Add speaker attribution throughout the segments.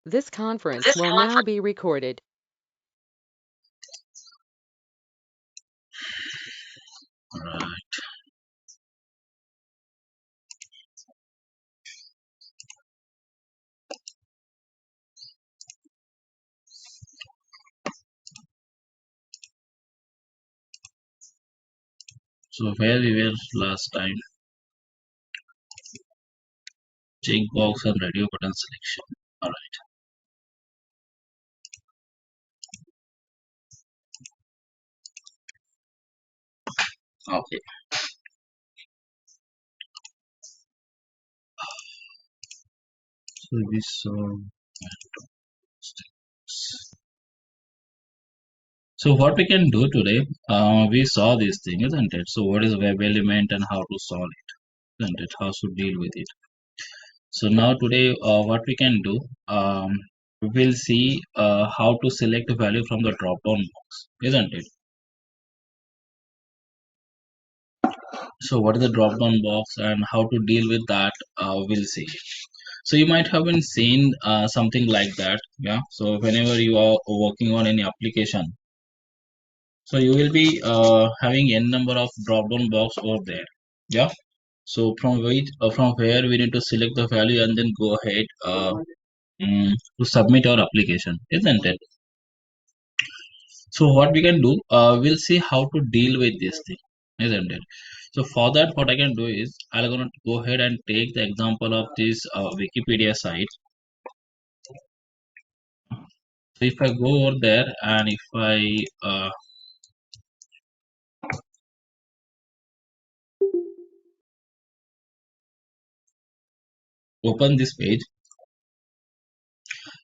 Speaker 1: This conference will now be recorded.
Speaker 2: Right. So where we were last time, checkbox and radio button selection. All right. Okay. So we saw. So what we can do today, we saw this thing, isn't it? So what is web element and how to solve it, isn't it? How to deal with it. So now today, what we can do, we will see how to select a value from the drop-down box, isn't it? So what is the drop-down box and how to deal with that, we'll see. So you might have been seen something like that, yeah. So whenever you are working on any application, so you will be having n number of drop-down box over there, yeah. So from where we need to select the value and then go ahead to submit our application, isn't it? So what we can do, we'll see how to deal with this thing, isn't it? So for that, what I can do is I'm gonna go ahead and take the example of this Wikipedia site. So if I go over there and if I open this page,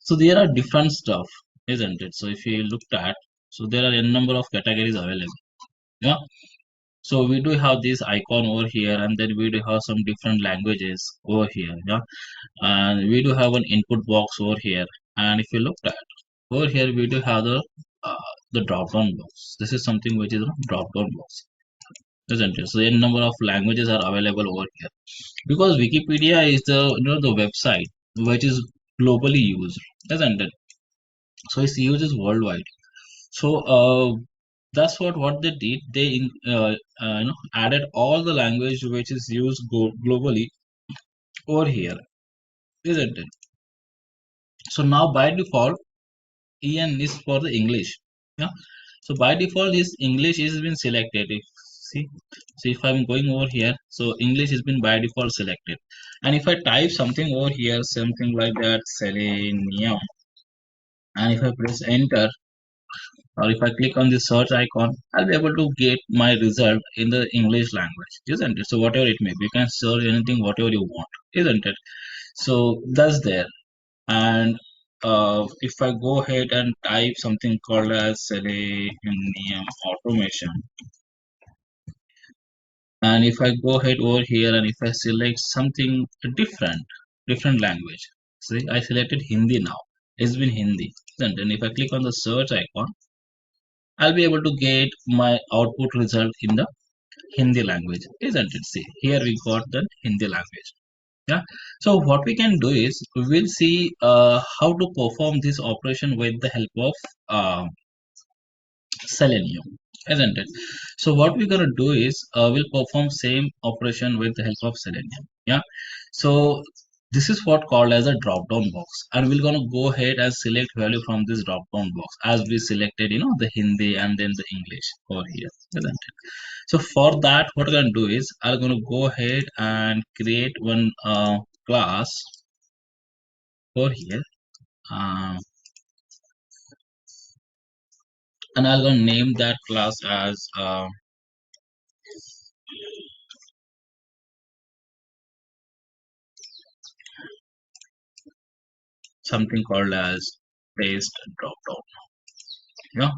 Speaker 2: so there are different stuff, isn't it? So if you looked at, so there are a number of categories available. Yeah. So we do have this icon over here, and then we do have some different languages over here. Yeah. And we do have an input box over here. And if you look at over here, we do have the drop down box. This is something which is a drop down box, isn't it? So a number of languages are available over here because Wikipedia is the the website which is globally used, isn't it? So its use is worldwide. So that's what they did. They added all the language which is used globally over here, isn't it? So now by default, EN is for the English. Yeah. So by default, this English is been selected. If, see, so if I'm going over here, so English has been by default selected. And if I type something over here, something like that, selenium, and if I press enter, or if I click on the search icon, I'll be able to get my result in the English language, isn't it? So whatever it may be, you can search anything, whatever you want, isn't it? So that's there. And if I go ahead and type something called as Selenium automation, and if I go ahead over here and if I select something different language, see, I selected Hindi now. It's been Hindi. And then if I click on the search icon, I'll be able to get my output result in the Hindi language, isn't it? See, here we got the Hindi language. Yeah. So what we can do is we'll see how to perform this operation with the help of Selenium, isn't it? So what we're gonna do is we'll perform same operation with the help of Selenium. Yeah. So this is what called as a drop down box, and we're gonna go ahead and select value from this drop down box as we selected, the Hindi and then the English over here, isn't it? So for that, what I'm gonna do is I'm gonna go ahead and create one class over here, uh, and I'm gonna name that class as something called as paste drop down. Yeah,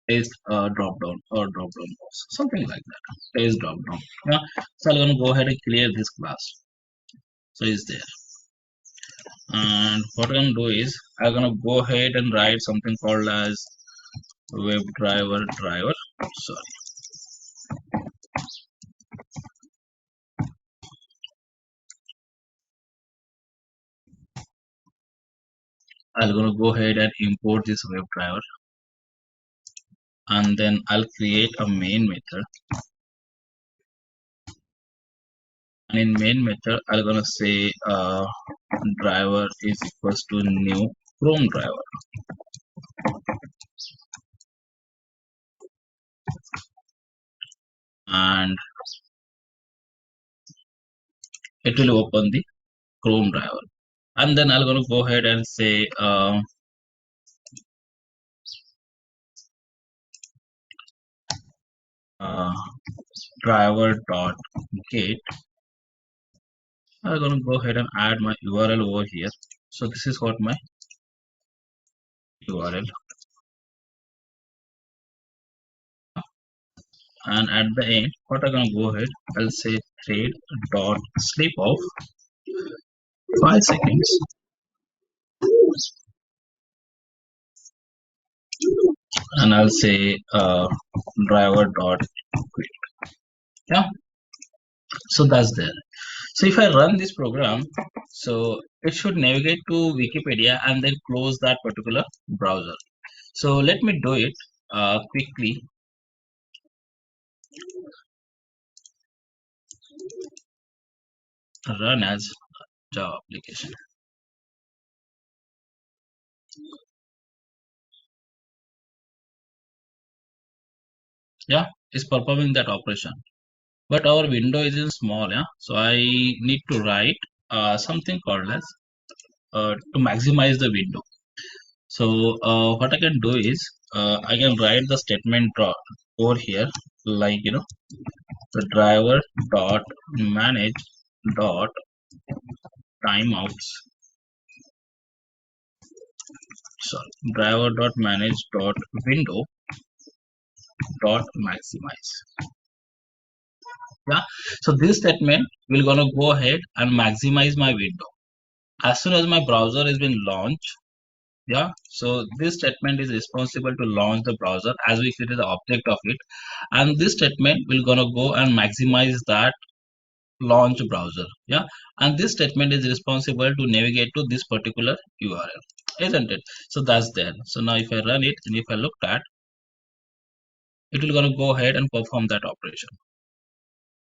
Speaker 2: paste drop down or drop down box, something like that. Paste drop down. Yeah, so I'm gonna go ahead and clear this class. So it's there. And what I'm gonna do is I'm gonna go ahead and write something called as WebDriver driver. Sorry. I'm gonna go ahead and import this WebDriver, and then I'll create a main method. And in main method, I'm gonna say driver is equals to new Chrome driver, and it will open the Chrome driver. And then I'm gonna go ahead and say uh, driver dot get. I'm gonna go ahead and add my URL over here. So this is what my URL, and at the end, what I'm gonna go ahead, I'll say thread dot sleep of 5 seconds, and I'll say driver dot quit. Yeah, so that's there. So if I run this program, so it should navigate to Wikipedia and then close that particular browser. So let me do it quickly. Run as Java application. Yeah, it's performing that operation. But our window is in small, yeah. So I need to write something called as to maximize the window. So what I can do is I can write the statement over here, like the driver dot manage dot timeouts. Sorry, driver dot manage dot window dot maximize. Yeah. So this statement will gonna go ahead and maximize my window as soon as my browser has been launched. Yeah, so this statement is responsible to launch the browser as we created the object of it, and this statement will gonna go and maximize that launch browser. Yeah, and this statement is responsible to navigate to this particular URL, isn't it? So that's there. So now if I run it and if I look at, it will gonna go ahead and perform that operation.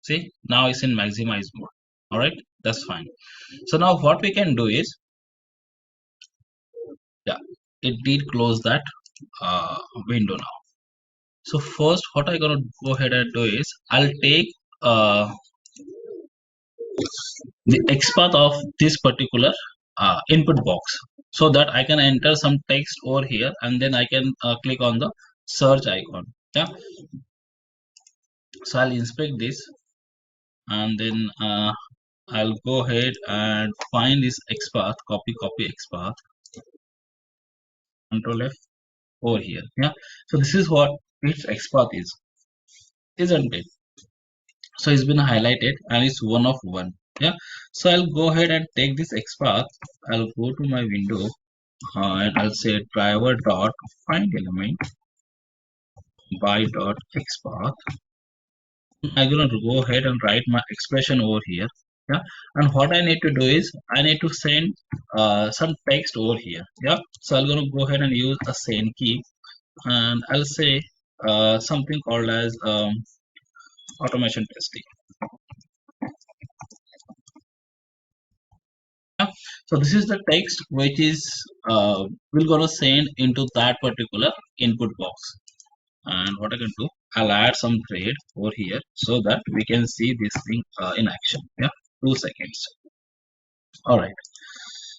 Speaker 2: See, now it's in maximize mode. All right, that's fine. So now what we can do is, yeah, it did close that window now. So first, what I gonna go ahead and do is I'll take the XPath of this particular input box so that I can enter some text over here and then I can click on the search icon. Yeah. So I'll inspect this and then I'll go ahead and find this XPath, copy XPath, Control F over here. Yeah. So this is what its XPath is, isn't it? So it's been highlighted and it's one of one. Yeah, so I'll go ahead and take this XPath. I'll go to my window and I'll say driver dot find element by dot XPath. I'm gonna go ahead and write my expression over here. Yeah, and what I need to do is I need to send some text over here. Yeah, so I'm gonna go ahead and use a send key and I'll say something called as automation testing. So this is the text which is we're gonna send into that particular input box. And what I can do, I'll add some thread over here so that we can see this thing in action. Yeah, 2 seconds. All right.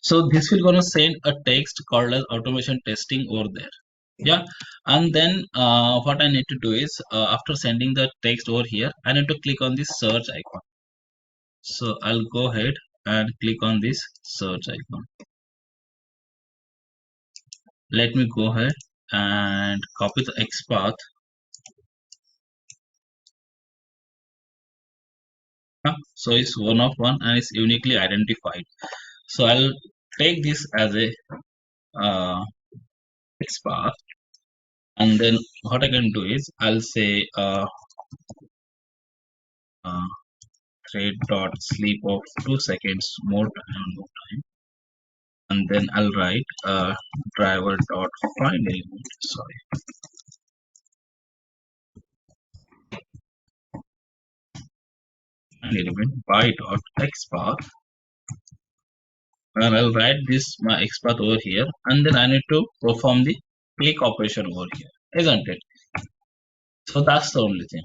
Speaker 2: So this will gonna send a text called as automation testing over there. Yeah, and then what I need to do is after sending the text over here, I need to click on this search icon. So I'll go ahead and click on this search icon. Let me go ahead and copy the XPath. So it's one of one and it's uniquely identified. So I'll take this as a XPath, and then what I can do is I'll say uh, thread dot sleep of 2 seconds more time, and then I'll write driver dot find element, sorry, find element by dot xpath, and I'll write this my xpath over here, and then I need to perform the click operation over here, isn't it? So that's the only thing.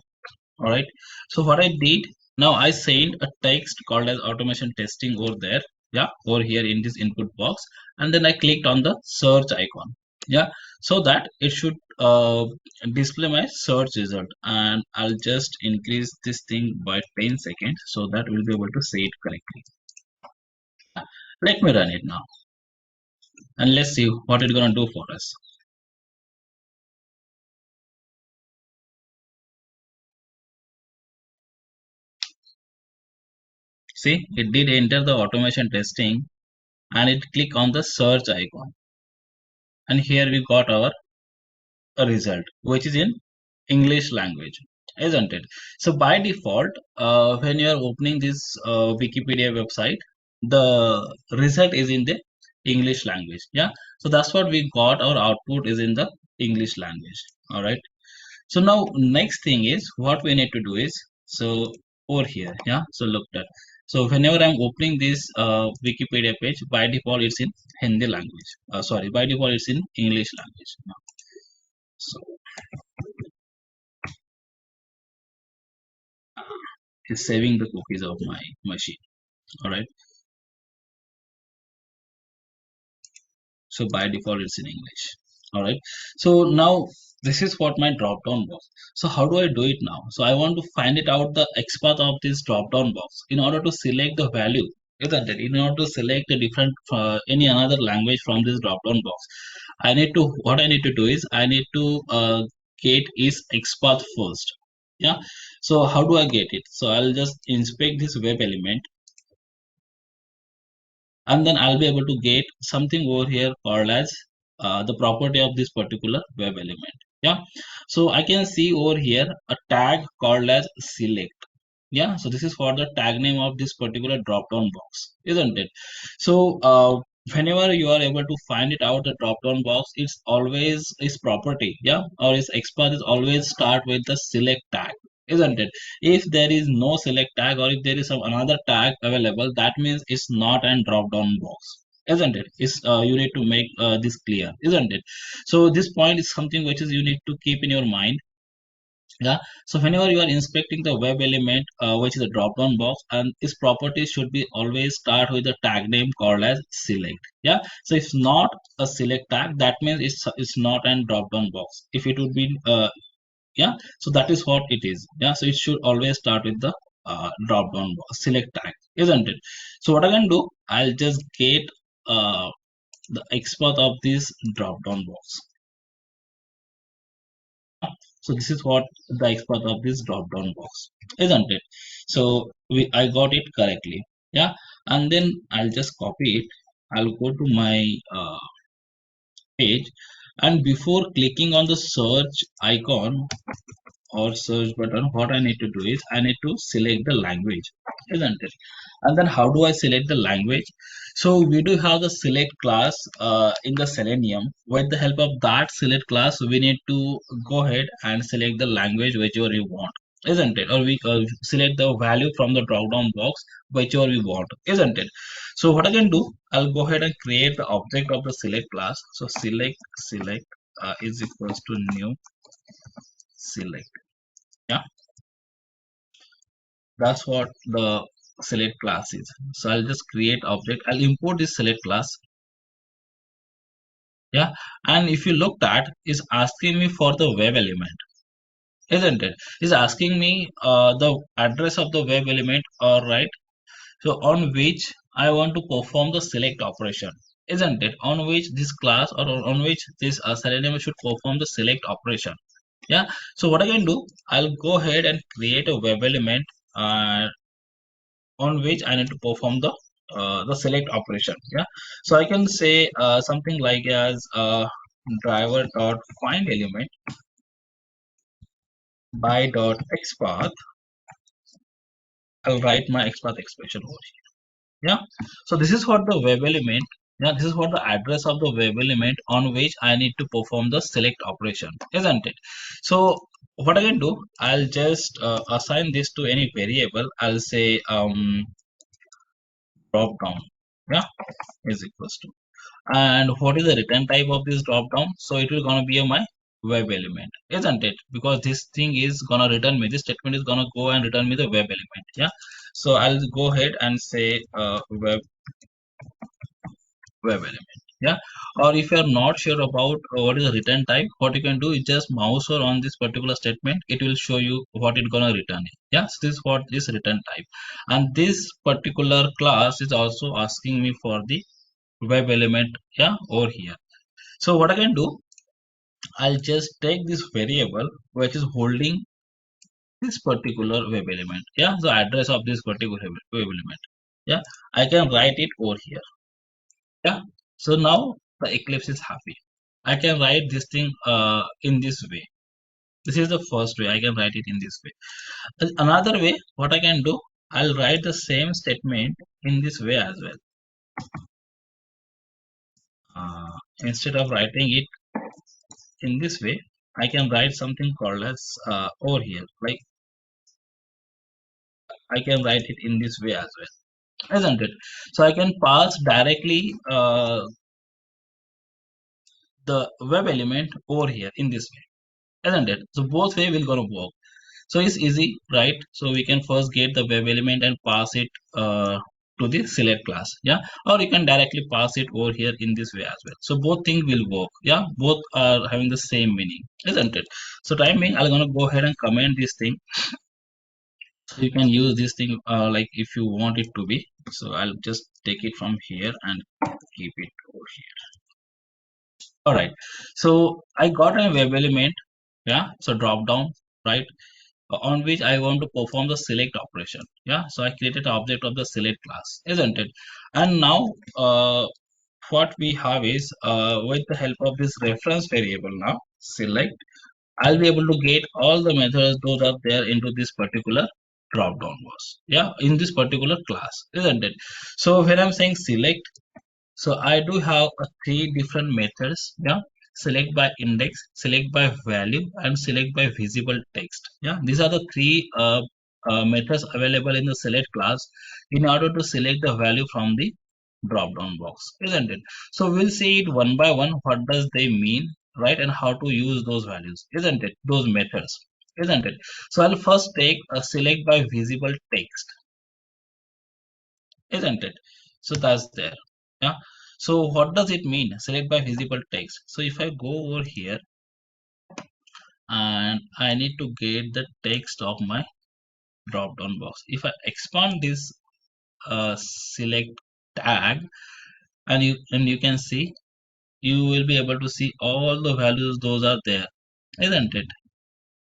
Speaker 2: All right. So what I did now, I sent a text called as automation testing over there. Yeah, over here in this input box, and then I clicked on the search icon. Yeah, so that it should display my search result, and I'll just increase this thing by 10 seconds so that we'll be able to say it correctly. Let me run it now, and let's see what it's gonna do for us. See, it did enter the automation testing, and it click on the search icon, and here we got our a result which is in English language, isn't it? So by default, when you are opening this Wikipedia website, the result is in the English language. Yeah, so that's what we got. Our output is in the English language. All right. So now next thing is what we need to do is, so over here, yeah, so look at, so whenever I'm opening this Wikipedia page, by default it's in Hindi language, sorry, by default it's in English language. So is saving the cookies of my machine. All right. So by default, it's in English. All right. So now this is what my drop down box. So how do I do it now? So I want to find it out the XPath of this drop down box in order to select the value. Isn't it? In order to select a different any another language from this drop down box, I need to, what I need to do is I need to get is XPath first. Yeah. So how do I get it? So I'll just inspect this web element, and then I'll be able to get something over here called as the property of this particular web element. Yeah, so I can see over here a tag called as select. Yeah, so this is for the tag name of this particular drop down box, isn't it? So whenever you are able to find it out the drop down box, it's always its property, yeah, or its XPath is always start with the select tag, isn't it? If there is no select tag, or if there is some another tag available, that means it's not an drop down box, isn't it? It's you need to make this clear, isn't it? So this point is something which is you need to keep in your mind. Yeah, so whenever you are inspecting the web element, which is a drop down box, and its properties should be always start with the tag name called as select. Yeah, so it's not a select tag, that means it's not an drop down box. If it would be yeah, so that is what it is. Yeah, so it should always start with the drop down box select tag, isn't it? So what I can do, I'll just get the XPath of this drop down box. So this is what the XPath of this drop down box, isn't it? So I got it correctly. Yeah, and then I'll just copy it. I'll go to my page, and before clicking on the search icon or search button, what I need to do is I need to select the language, isn't it? And then how do I select the language? So we do have the select class in the Selenium. With the help of that select class, we need to go ahead and select the language whichever you want, isn't it? Or we select the value from the drop down box whichever we want, isn't it? So what I can do, I'll go ahead and create the object of the select class. So select is equals to new select. Yeah, that's what the select class is. So I'll just create object. I'll import this select class. Yeah, and if you looked at, is asking me for the web element, isn't it? Is asking me the address of the web element, all right? So on which I want to perform the select operation, isn't it? On which this class, or on which this Selenium should perform the select operation. Yeah. So what I can do, I'll go ahead and create a web element uh, on which I need to perform the select operation. Yeah, so I can say something like as driver dot find element by dot xpath. I'll write my xpath expression over here. Yeah, so this is what the web element Yeah, this is what the address of the web element on which I need to perform the select operation, isn't it? So what I can do, I'll just assign this to any variable. I'll say drop down, yeah, is equals to. And what is the return type of this drop down? So it will gonna be my web element, isn't it? Because this thing is gonna return me, this statement is gonna go and return me the web element. Yeah, so I'll go ahead and say web element. Yeah, or if you are not sure about what is the return type, what you can do is just mouse over on this particular statement, it will show you what it's gonna return it. Yeah, so this is what is return type, and this particular class is also asking me for the web element, yeah, over here. So what I can do, I'll just take this variable which is holding this particular web element. Yeah, the address of this particular web element. Yeah, I can write it over here. Yeah, so now the Eclipse is happy. I can write this thing in this way. This is the first way I can write it in this way. Another way, what I can do, I'll write the same statement in this way as well. Instead of writing it in this way, I can write something called as over here. Like I can write it in this way as well, isn't it? So I can pass directly the web element over here in this way, isn't it? So both way will gonna work. So it's easy, right? So we can first get the web element and pass it to the select class, yeah, or you can directly pass it over here in this way as well. So both things will work, yeah, both are having the same meaning, isn't it? So time being, I'm gonna go ahead and comment this thing. So you can use this thing like if you want it to be. So I'll just take it from here and keep it over here. All right. So I got a web element, yeah. So drop down, right, on which I want to perform the select operation. Yeah, so I created an object of the select class, isn't it? And now what we have is with the help of this reference variable now select, I'll be able to get all the methods those are there into this particular drop down box. Yeah, in this particular class, isn't it? So when I'm saying select, so I do have three different methods. Yeah, select by index, select by value, and select by visible text. Yeah, these are the three methods available in the select class in order to select the value from the drop down box, isn't it? So we'll see it one by one. What does they mean, right? And how to use those values, isn't it? Those methods, isn't it? So I'll first take a select by visible text, isn't it? So that's there. Yeah. So what does it mean? Select by visible text. So if I go over here and I need to get the text of my drop down box. If I expand this select tag and you can see, you will be able to see all the values those are there, isn't it?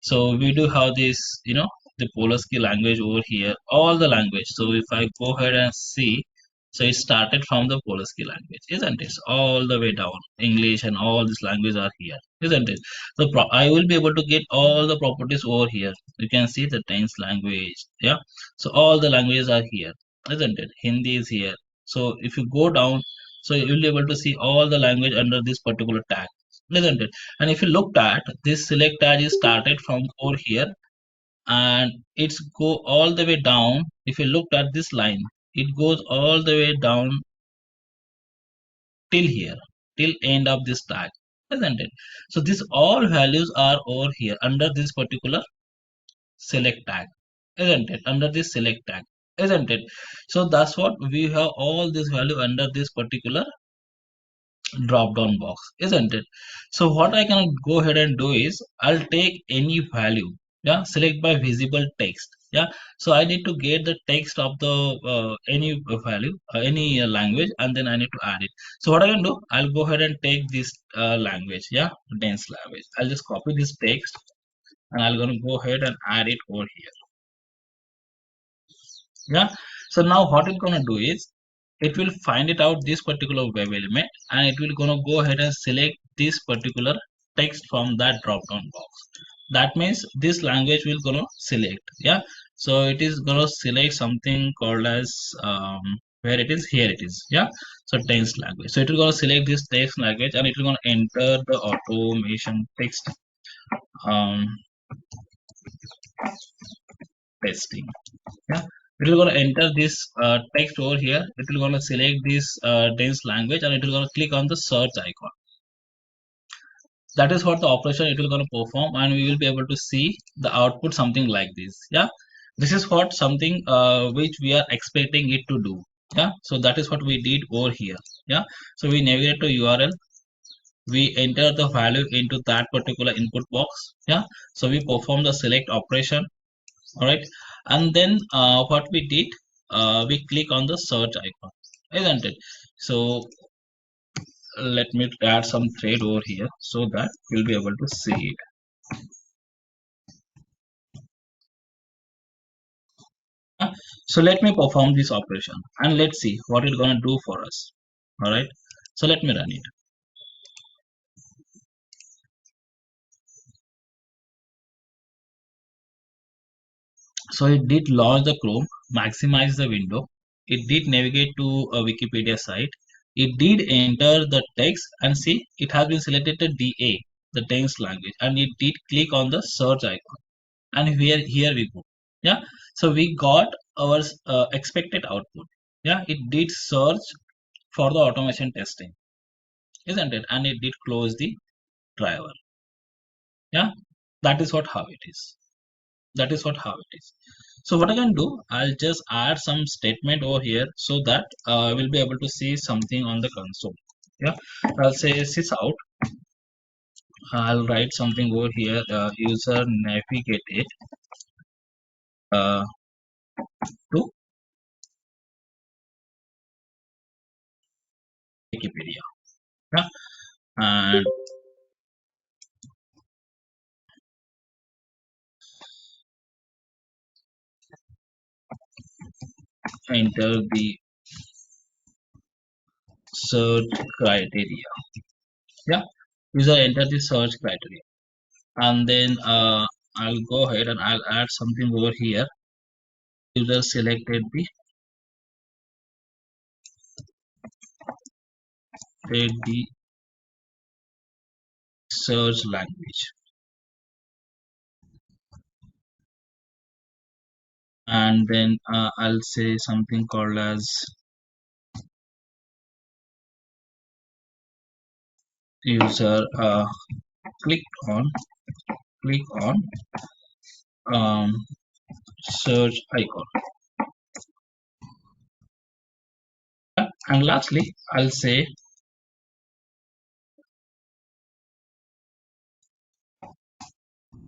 Speaker 2: So we do have this, the Polski language over here, all the language. So if I go ahead and see, so it started from the Polski language, isn't it? All the way down, English and all these languages are here, isn't it? So I will be able to get all the properties over here. You can see the tense language, yeah. So all the languages are here, isn't it? Hindi is here. So if you go down, so you will be able to see all the language under this particular tag, isn't it? And if you looked at this select tag is started from over here and it's go all the way down. If you looked at this line, it goes all the way down till here, till end of this tag, isn't it? So these all values are over here under this particular select tag, isn't it? Under this select tag, isn't it? So that's what we have all this value under this particular drop down box, isn't it? So what I can go ahead and do is I'll take any value, yeah, select by visible text, yeah. So I need to get the text of the any value, any language, and then I need to add it. So what I can do, I'll go ahead and take this language, yeah, dense language. I'll just copy this text and I'm gonna go ahead and add it over here. Yeah, so now what it's gonna do is it will find it out this particular web element and it will gonna go ahead and select this particular text from that drop down box. That means this language will gonna select, yeah. So it is gonna select something called as where it is, here it is. Yeah, so text language, so it will gonna select this text language and it will gonna enter the automation text um testing. Yeah, it will gonna enter this text over here. It will gonna select this dense language and it will gonna click on the search icon. That is what the operation it will going to perform, and we will be able to see the output something like this. Yeah, this is what something which we are expecting it to do. Yeah, so that is what we did over here. Yeah, so we navigate to URL, we enter the value into that particular input box. Yeah, so we perform the select operation. All right, and then what we did, we click on the search icon, isn't it? So let me add some thread over here so that we'll be able to see it. So let me perform this operation and let's see what it's gonna do for us. All right. So let me run it. So it did launch the Chrome, maximize the window. It did navigate to a Wikipedia site. It did enter the text and see it has been selected the DA, the text language, and it did click on the search icon. And here we go. Yeah. So we got our expected output. Yeah. It did search for the automation testing, isn't it? And it did close the driver. Yeah, that is what how it is. That is what how it is. So what I can do, I'll just add some statement over here so that we'll be able to see something on the console. Yeah, I'll say sys out. I'll write something over here, user navigated uh, to Wikipedia. Yeah, and enter the search criteria. Yeah, user enter the search criteria, and then I'll go ahead and I'll add something over here. User selected the search language, and then I'll say something called as user click on click on um, search icon. And lastly I'll say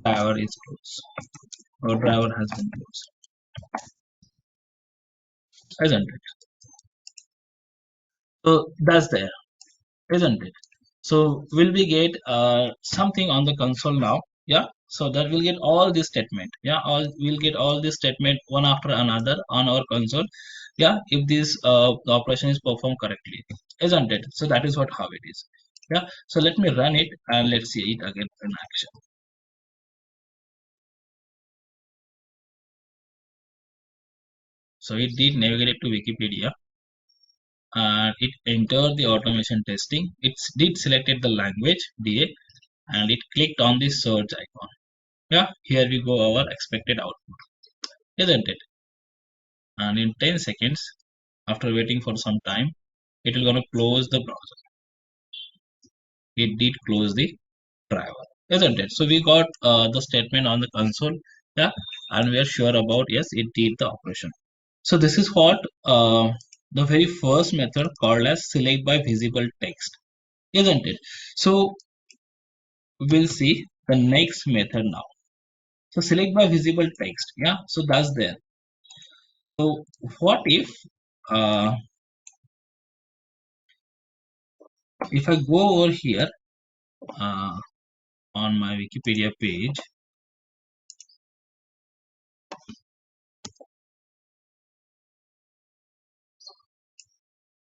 Speaker 2: driver is closed or driver has been closed, isn't it? So that's there, isn't it? So will we get something on the console now? Yeah, so that will get all this statement. Yeah, all we'll get all this statement one after another on our console. Yeah, if this the operation is performed correctly, isn't it? So that is what how it is. Yeah, so let me run it and let's see it again in action. So it did navigate to Wikipedia and it entered the automation testing. It did selected the language DA and it clicked on the search icon. Yeah, here we go our expected output, isn't it? And in 10 seconds, after waiting for some time, it will gonna close the browser. It did close the driver, isn't it? So we got the statement on the console. Yeah, and we are sure about yes, it did the operation. So this is what the very first method called as select by visible text, isn't it? So we'll see the next method now. So select by visible text. Yeah, so that's there. So what uh, if I go over here uh, on my Wikipedia page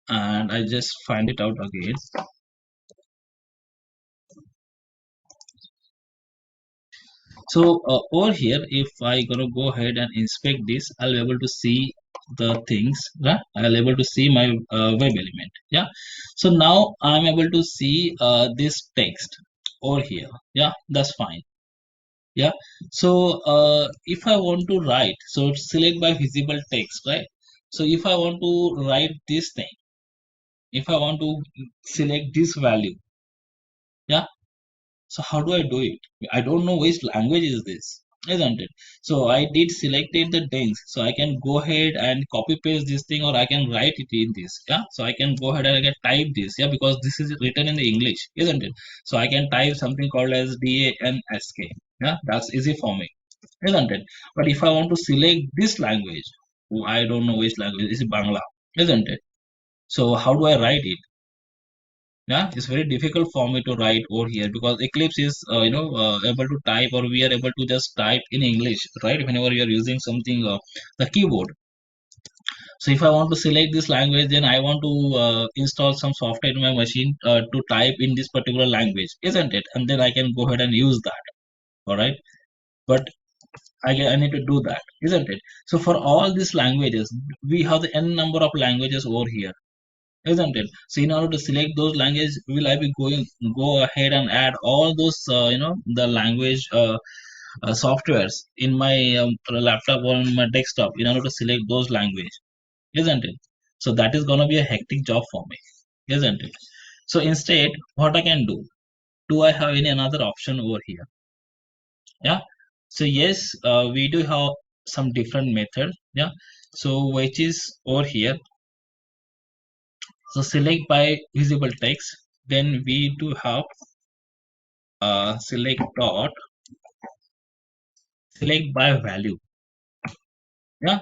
Speaker 2: and I just find it out again. So over here, if I gonna go ahead and inspect this, I'll be able to see the things, right? I'll able to see my web element. Yeah, so now I'm able to see this text over here. Yeah, that's fine. Yeah, so if I want to write, so select by visible text, right? So if I want to write this thing, if I want to select this value, yeah, so how do I do it? I don't know which language is this, isn't it? So I did selected the things. So I can go ahead and copy paste this thing, or I can write it in this. Yeah. So I can go ahead and I can type this. Yeah, because this is written in the English, isn't it? So I can type something called as DANSK. Yeah, that's easy for me, isn't it? But if I want to select this language, I don't know which language. This is Bangla, isn't it? So how do I write it? Yeah, it's very difficult for me to write over here because Eclipse is able to type, or we are able to just type in English, right? Whenever you are using something, the keyboard. So if I want to select this language, then I want to install some software in my machine to type in this particular language, isn't it? And then I can go ahead and use that. All right, but I need to do that, isn't it? So for all these languages, we have the n number of languages over here, isn't it? So in order to select those languages, will I be go ahead and add all those the language softwares in my laptop or in my desktop in order to select those language, isn't it? So that is gonna be a hectic job for me, isn't it? So instead, what I can do I have any another option over here? Yeah. So yes, we do have some different method. Yeah. So which is over here. So select by visible text. Then we do have select dot select by value. Yeah.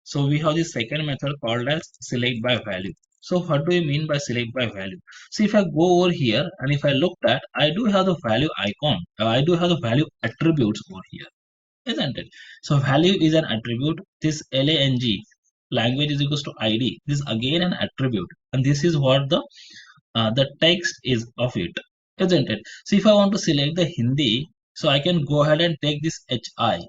Speaker 2: So we have the second method called as select by value. So what do you mean by select by value? So if I go over here and if I look at, I do have the value icon. I do have the value attributes over here, isn't it? So value is an attribute. This lang language is equals to id. This is again an attribute, and this is what the text is of it, isn't it? So if I want to select the Hindi, so I can go ahead and take this HI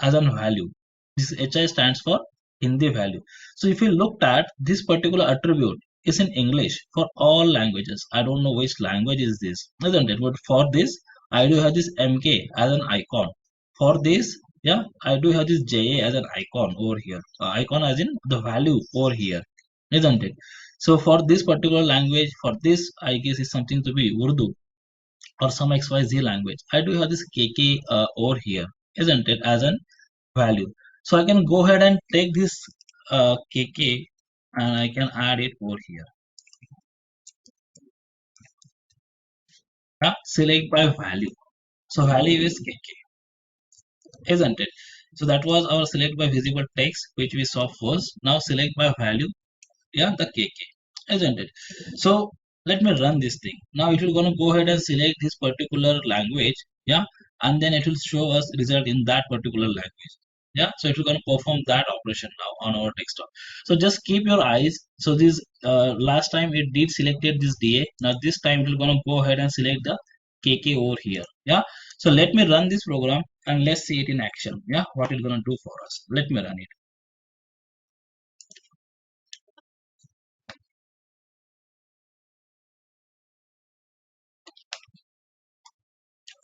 Speaker 2: as a value. This HI stands for Hindi value. So if you looked at this particular attribute is in English for all languages. I don't know which language is this, isn't it? But for this, I do have this MK as an icon. For this, yeah, I do have this JA as an icon over here. Icon as in the value over here, isn't it? So for this particular language, for this, I guess is something to be Urdu or some XYZ language. I do have this KK over here, isn't it, as an value. So I can go ahead and take this KK and I can add it over here. Yeah, select by value. So value is KK, isn't it? So that was our select by visible text, which we saw first. Now select by value, yeah, the KK, isn't it? So let me run this thing. Now it will gonna go ahead and select this particular language, yeah, and then it will show us result in that particular language. Yeah, so it will gonna perform that operation now on our desktop. So just keep your eyes. So this last time it did selected this DA. Now this time it will gonna go ahead and select the KK over here. Yeah, so let me run this program and let's see it in action. Yeah, what it's gonna do for us. Let me run it.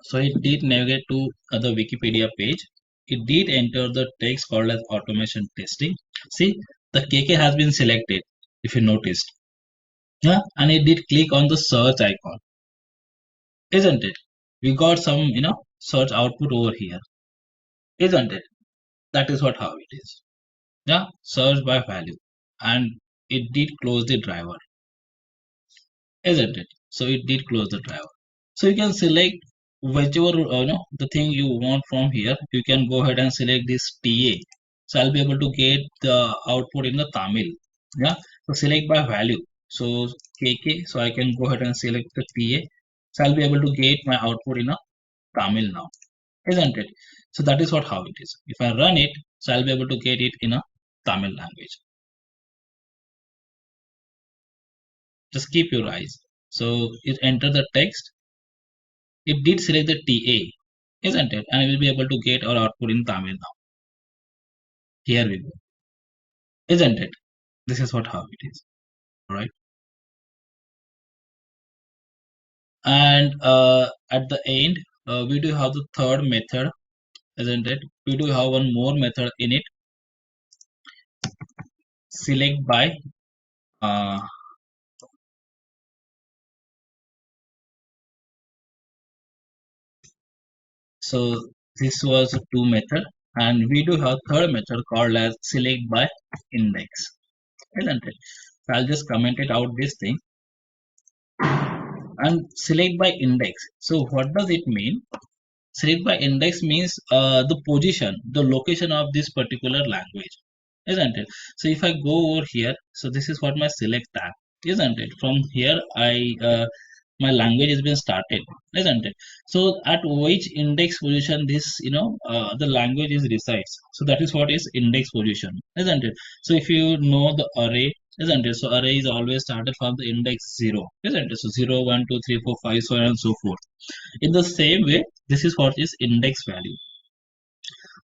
Speaker 2: So it did navigate to the Wikipedia page. It did enter the text called as automation testing. See, the KK has been selected, if you noticed. Yeah, and it did click on the search icon, isn't it? We got some, search output over here, isn't it? That is what how it is. Yeah, search by value. And it did close the driver, isn't it? So it did close the driver. So you can select whichever the thing you want from here. You can go ahead and select this TA. So I'll be able to get the output in the Tamil. Yeah. So select by value. So KK. So I can go ahead and select the TA. So I'll be able to get my output in a Tamil now, isn't it? So that is what how it is. If I run it, so I'll be able to get it in a Tamil language. Just keep your eyes. So it enter the text. It did select the TA, isn't it? And we will be able to get our output in Tamil now. Here we go. isn't it? This is what how it is, right? And at the end, we do have the third method, isn't it? We do have one more method in it, select by uh, so this was two method, and we do have third method called as select by index, isn't it? So I'll just comment it out this thing, and select by index. So what does it mean? Select by index means the position, the location of this particular language, isn't it? So if I go over here, so this is what my select tab, isn't it? From here, my language has been started, isn't it? So at which index position this, the language is resides. So that is what is index position, isn't it? So if you know the array, isn't it? So array is always started from the index 0, isn't it? So 0, 1, 2, 3, 4, 5, so on and so forth. In the same way, this is what is index value.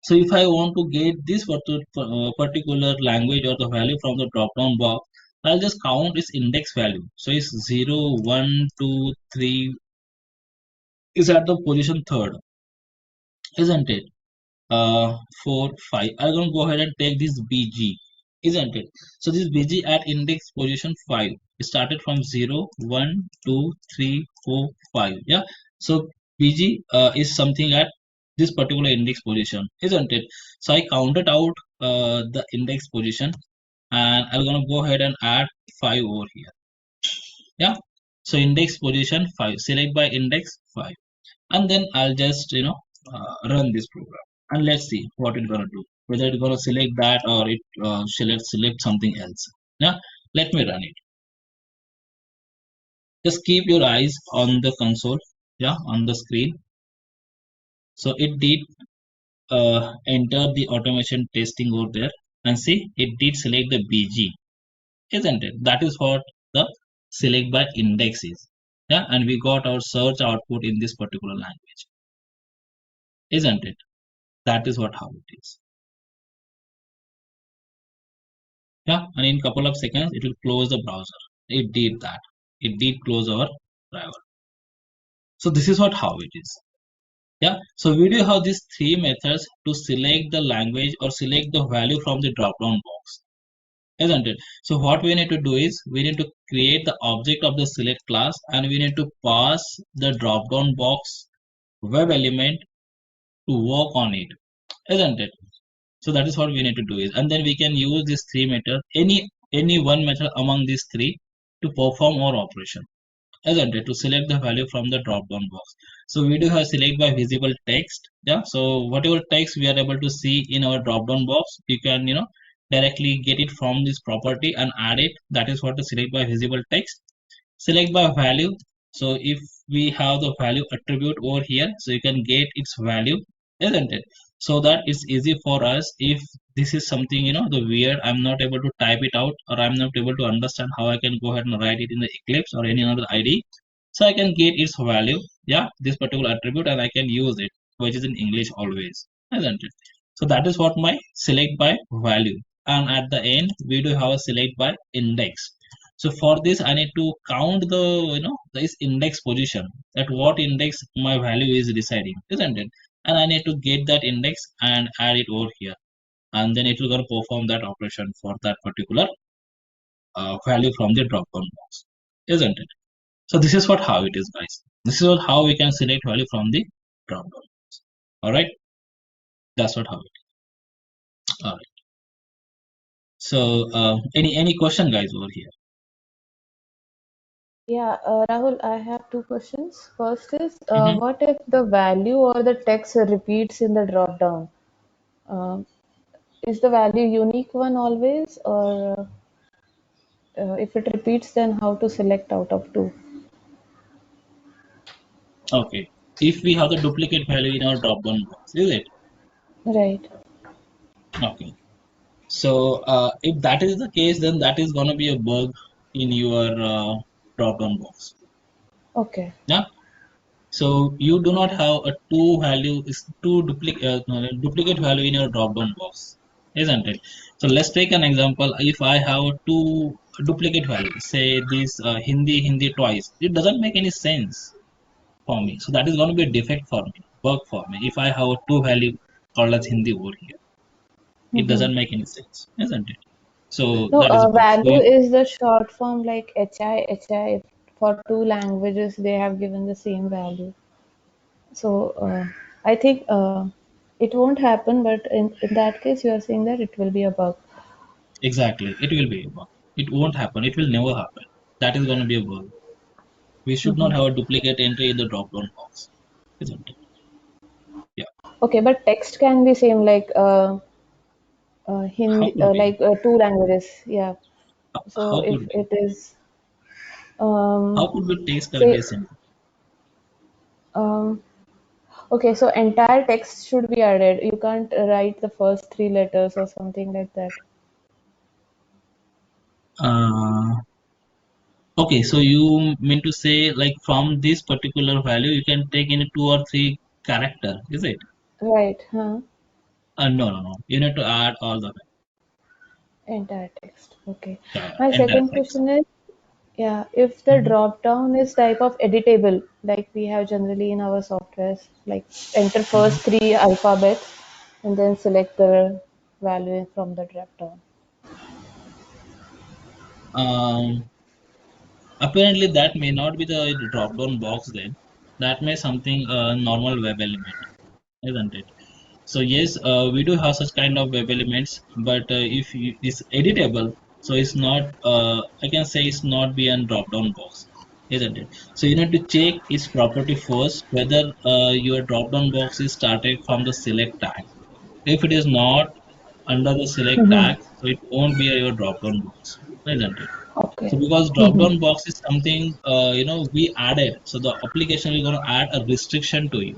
Speaker 2: So if I want to get this particular language or the value from the drop down box, I'll just count its index value. So it's 0, 1, 2, 3 is at the position third, isn't it? 4, 5. I'm going to go ahead and take this BG, isn't it? So this BG at index position 5. It started from 0, 1, 2, 3, 4, 5. Yeah. So BG is something at this particular index position, isn't it? So I counted out the index position, and I'm going to go ahead and add 5 over here. Yeah. So index position 5. Select by index 5. And then I'll just, run this program. And let's see what it's gonna do. Whether it's gonna select that or it select something else. Yeah, let me run it. Just keep your eyes on the console. Yeah, on the screen. So it did enter the automation testing over there, and see it did select the BG, isn't it? That is what the select by index is. Yeah, and we got our search output in this particular language, isn't it? That is what how it is. Yeah, and in couple of seconds it will close the browser. It did that. It did close our driver. So this is what how it is. Yeah, so we do have these three methods to select the language or select the value from the drop down box, isn't it? So what we need to do is we need to create the object of the select class, and we need to pass the drop down box web element to work on it, isn't it? So that is what we need to do is, and then we can use this three method, any one method among these three to perform our operation, isn't it? To select the value from the drop down box. So we do have select by visible text. Yeah. So whatever text we are able to see in our drop down box, you can, directly get it from this property and add it. That is what the select by visible text. Select by value. So if we have the value attribute over here, so you can get its value, isn't it? So that it's easy for us if this is something, the weird, I'm not able to type it out, or I'm not able to understand how I can go ahead and write it in the Eclipse or any other IDE. So I can get its value, yeah, this particular attribute, and I can use it, which is in English always, isn't it? So that is what my select by value. And at the end, we do have a select by index. So for this, I need to count the, this index position, at what index my value is residing, isn't it? And I need to get that index and add it over here. And then it will gonna perform that operation for that particular value from the drop-down box, isn't it? So this is what how it is, guys. This is what how we can select value from the drop-down box. All right, that's what how it is. All right. So any question, guys, over here?
Speaker 3: Yeah, Rahul, I have two questions. First is,
Speaker 2: Mm-hmm.
Speaker 3: what if the value or the text repeats in the drop down? Uh, is the value unique one always, or if it repeats, then how to select out of two?
Speaker 2: Okay. If we have the duplicate value in our drop-down box, is it?
Speaker 3: Right.
Speaker 2: Okay. So if that is the case, then that is going to be a bug in your drop-down box.
Speaker 3: Okay.
Speaker 2: Yeah. So you do not have a two duplicate value in your drop-down box. isn't it? So let's take an example. If I have two duplicate values, say this Hindi twice, it doesn't make any sense for me. So that is going to be a defect for me, work for me. If I have a two value called as Hindi over here, it
Speaker 3: Mm-hmm.
Speaker 2: doesn't make any sense, isn't it? So
Speaker 3: No,
Speaker 2: that is a bug. So
Speaker 3: value
Speaker 2: you,
Speaker 3: is the short form like HI. For two languages, they have given the same value. So I think it won't happen, but in that case, you are saying that it will be a bug.
Speaker 2: exactly, it will be a bug. It won't happen. It will never happen. That is going to be a bug. We should not
Speaker 3: Mm-hmm.
Speaker 2: have a duplicate entry in the drop-down box, isn't it? Yeah.
Speaker 3: Okay, but text can be same like
Speaker 2: How
Speaker 3: Hindi,
Speaker 2: could be?
Speaker 3: like two languages. Yeah. So
Speaker 2: How
Speaker 3: if
Speaker 2: could be?
Speaker 3: it is,
Speaker 2: How
Speaker 3: um,
Speaker 2: could be text can be
Speaker 3: say,
Speaker 2: a simple?
Speaker 3: um, okay, so entire text should be added. You can't write the first three letters or something like that.
Speaker 2: Uh, okay, so you mean to say like from this particular value you can take in two or three character, is it?
Speaker 3: Right, huh?
Speaker 2: No, no, no. You need to add all the
Speaker 3: Entire text. Okay. My
Speaker 2: entire
Speaker 3: second
Speaker 2: text.
Speaker 3: question is, yeah, if the
Speaker 2: Mhm.
Speaker 3: drop down is type of editable, like we have generally in our softwares, like enter
Speaker 2: Mhm.
Speaker 3: first three alphabets and then select the value from the drop down.
Speaker 2: Um, Apparently that may not be the drop-down box then. That may something normal web element, isn't it? So yes, we do have such kind of web elements, but if it's editable, so it's not. I can say it's not be a drop-down box, isn't it? So you need to check its property first whether your drop-down box is started from the select tag. If it is not under the select
Speaker 3: Mm-hmm.
Speaker 2: tag, so it won't be your drop-down box, isn't it? So
Speaker 3: Okay.
Speaker 2: because
Speaker 3: Mm-hmm.
Speaker 2: drop-down box is something we added, so the application is going to add a restriction to you,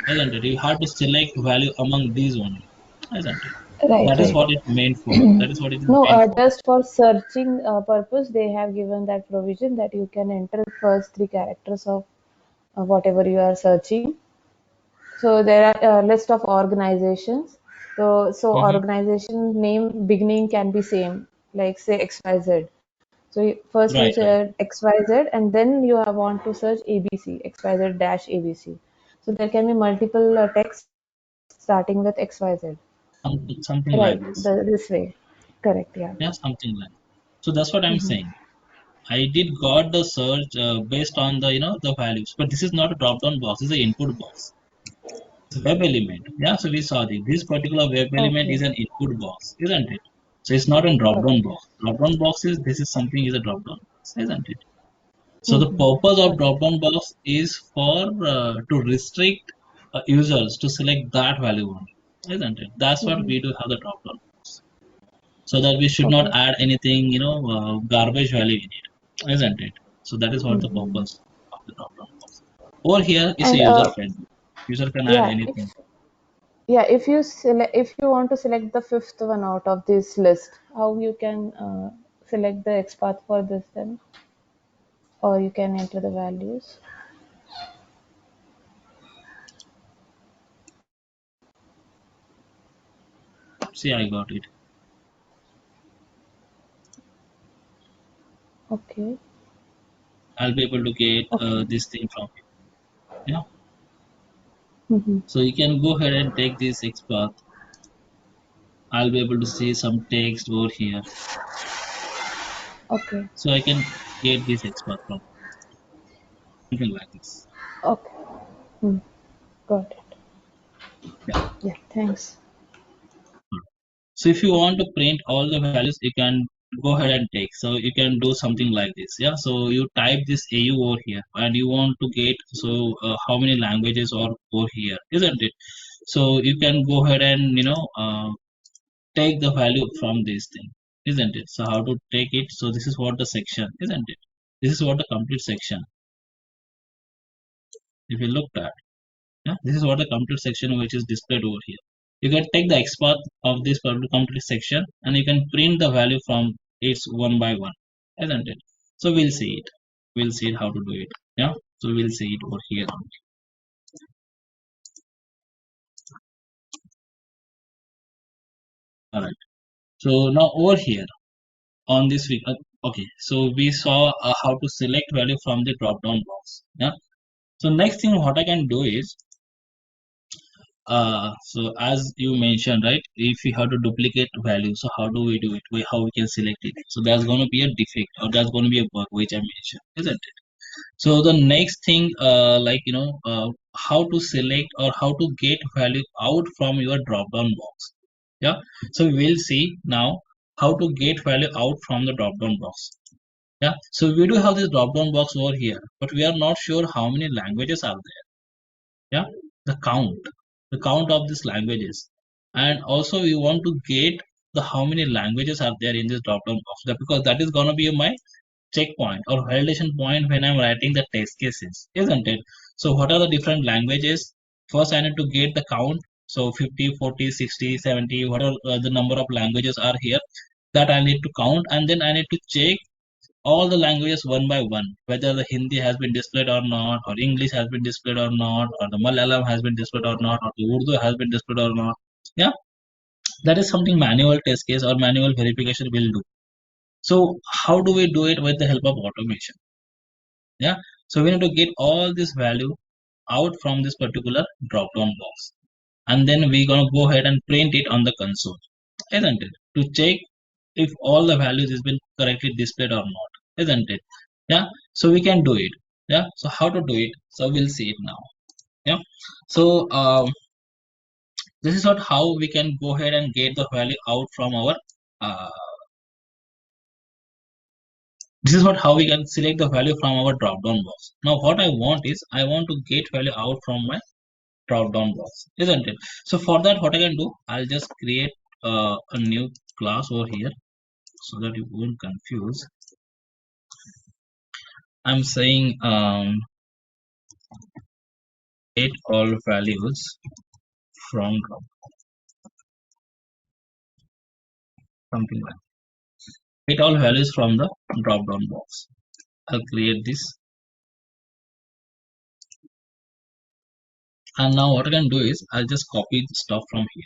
Speaker 2: isn't it? You have to select value among these only, isn't it?
Speaker 3: Right,
Speaker 2: That is
Speaker 3: right.
Speaker 2: what it's meant for. That is what it is
Speaker 3: No,
Speaker 2: meant for.
Speaker 3: just for searching purpose, they have given that provision that you can enter first three characters of whatever you are searching. So there are a list of organizations. So
Speaker 2: Hmm.
Speaker 3: organization name beginning can be same, like say XYZ. So first you
Speaker 2: Right, right.
Speaker 3: said XYZ, and then you have want to search ABC, XYZ dash ABC. So there can be multiple text starting with XYZ.
Speaker 2: Something like
Speaker 3: Right,
Speaker 2: this.
Speaker 3: this way. Correct, yeah.
Speaker 2: Yeah, something like. So that's what I'm
Speaker 3: Mm-hmm.
Speaker 2: saying. I did got the search based on the the values, but this is not a drop-down box. This is an input box. It's a web element. Yeah, so we saw this particular web element is
Speaker 3: Okay,
Speaker 2: an input box, isn't it? So it's not a
Speaker 3: got
Speaker 2: drop-down
Speaker 3: it.
Speaker 2: box. Drop-down box is this is something is a drop-down box, isn't it? So the
Speaker 3: Mm-hmm.
Speaker 2: purpose of
Speaker 3: Got it.
Speaker 2: drop-down box is for to restrict users to select that value only, isn't it? That's what
Speaker 3: Mm-hmm.
Speaker 2: we do have the drop-down box, so that we should not
Speaker 3: Okay.
Speaker 2: add anything, garbage value in it, isn't it? So that is what the
Speaker 3: Mm-hmm.
Speaker 2: purpose of the drop-down box. Over here is a
Speaker 3: And
Speaker 2: user friendly. User can add
Speaker 3: yeah,
Speaker 2: anything.
Speaker 3: if you want to select the fifth one out of this list, how you can select the XPath for this then, or you can enter the values.
Speaker 2: See, I got it.
Speaker 3: Okay.
Speaker 2: I'll be able to get
Speaker 3: Okay.
Speaker 2: this thing from you. Yeah.
Speaker 3: Mm-hmm.
Speaker 2: So you can go ahead and take this XPath. I'll be able to see some text over here.
Speaker 3: Okay.
Speaker 2: So I can get this XPath from something like this.
Speaker 3: Okay. Hmm. Got it.
Speaker 2: Yeah.
Speaker 3: Yeah. Thanks.
Speaker 2: Good. So if you want to print all the values, you can go ahead and take. So you can do something like this. Yeah. So you type this AU over here and you want to get how many languages are over here, isn't it? So you can go ahead and take the value from this thing, isn't it? So how to take it? So this is what the section, isn't it? This is what the complete section. If you look at, yeah, this is what the complete section which is displayed over here. You can take the XPath of this complete section and you can print the value from its one by one, isn't it? So we'll see it. We'll see how to do it. Yeah. So we'll see it over here. All right. So now over here on this week, okay. So we saw how to select value from the drop down box. Yeah. So next thing what I can do is, so as you mentioned, right? If we have to duplicate value, so how do we do it? How we can select it? So there's going to be a defect or there's going to be a bug which I mentioned, isn't it? So the next thing, how to select or how to get value out from your drop down box. Yeah. So we'll see now how to get value out from the drop down box. Yeah. So we do have this drop down box over here, but we are not sure how many languages are there. Yeah, the count of these languages, and also we want to get the how many languages are there in this drop down box, because that is going to be my checkpoint or validation point when I'm writing the test cases, isn't it? So what are the different languages? First I need to get the count, so 50, 40, 60, 70, what are the number of languages are here, that I need to count, and then I need to check all the languages one by one, whether the Hindi has been displayed or not, or English has been displayed or not, or the Malayalam has been displayed or not, or the Urdu has been displayed or not. Yeah, that is something manual test case or manual verification will do. So how do we do it with the help of automation? Yeah, so we need to get all this value out from this particular drop down box, and then we're gonna go ahead and print it on the console, isn't it? To check if all the values has been correctly displayed or not, isn't it? Yeah, so we can do it. Yeah, so how to do it? So we'll see it now. Yeah, so this is what how we can go ahead and get the value out from our uh, this is what how we can select the value from our drop down box. Now what I want is I want to get value out from my drop down box, isn't it? So for that what I can do, I'll just create a new class over here so that you won't confuse. I'm saying get all values from drop, something like get all values from the drop down box. I'll create this, and now what I can do is I'll just copy the stuff from here.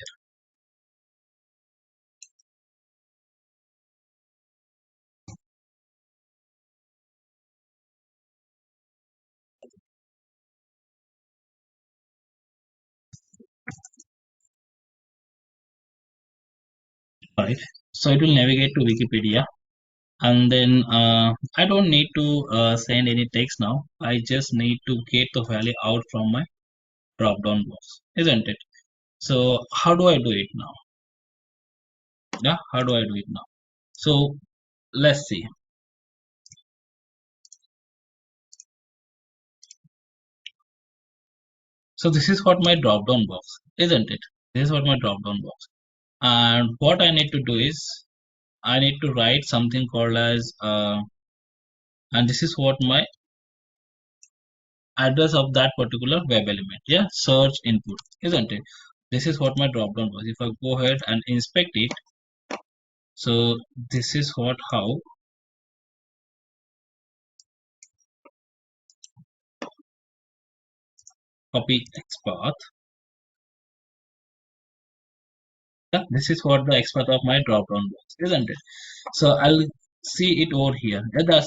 Speaker 2: Right, so it will navigate to Wikipedia, and then I don't need to send any text now. I just need to get the value out from my drop down box, isn't it? So how do I do it now? Yeah, how do I do it now? So let's see. So this is what my drop down box, isn't it? This is what my drop down box, and what I need to do is I need to write something called as and this is what my address of that particular web element. Yeah, search input, isn't it? This is what my drop down was. If I go ahead and inspect it, so this is what how copy XPath. Yeah, this is what the XPath of my drop down was, isn't it? So I'll see it over here. Yeah,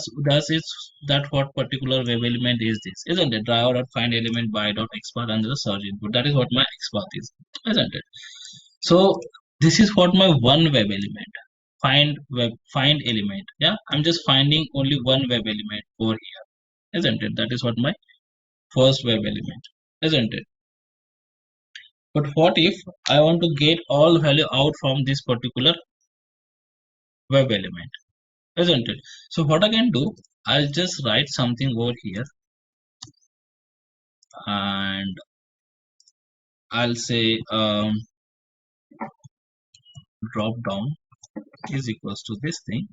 Speaker 2: that what particular web element is this, isn't it? Driver dot find element by dot XPath under the search input. That is what my XPath is, isn't it? So this is what my one web element find element. Yeah, I'm just finding only one web element over here, isn't it? That is what my first web element, isn't it? But what if I want to get all value out from this particular web element, isn't it? So what I can do, I'll just write something over here, and I'll say drop down is equals to this thing,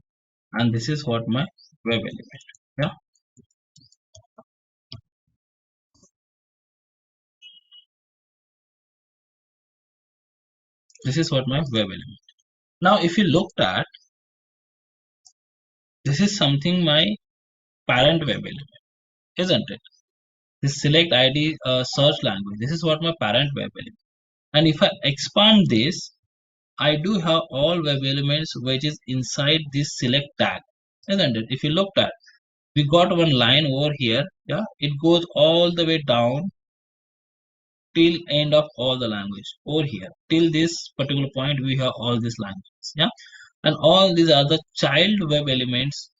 Speaker 2: and this is what my web element. Yeah, this is what my web element. Now if you looked at, this is something my parent web element, isn't it? This select ID search language, this is what my parent web element. And if I expand this, I do have all web elements which is inside this select tag, isn't it? If you looked at, we got one line over here, yeah, it goes all the way down till end of all the language over here. Till this particular point, we have all these languages, yeah, and all these are the child web elements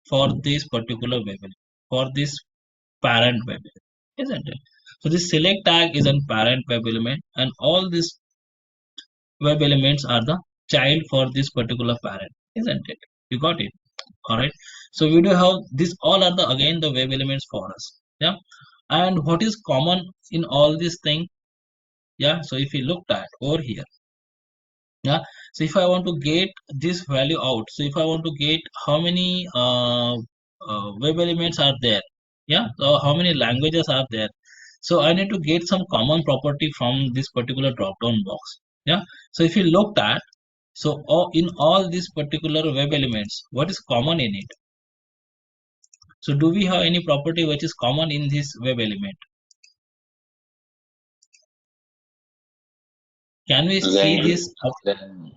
Speaker 2: for this particular web element, for this parent web element, isn't it? So this select tag is a parent web element, and all these web elements are the child for this particular parent, isn't it? You got it? All right. So we do have this, all are the again the web elements for us, yeah. And what is common in all these things? Yeah, so if you looked at over here, yeah, so if I want to get this value out, so if I want to get how many web elements are there, yeah, so how many languages are there, so I need to get some common property from this particular drop down box, yeah. So if you looked at, so in all these particular web elements, what is common in it? So do we have any property which is common in this web element? Can we see this?
Speaker 4: Then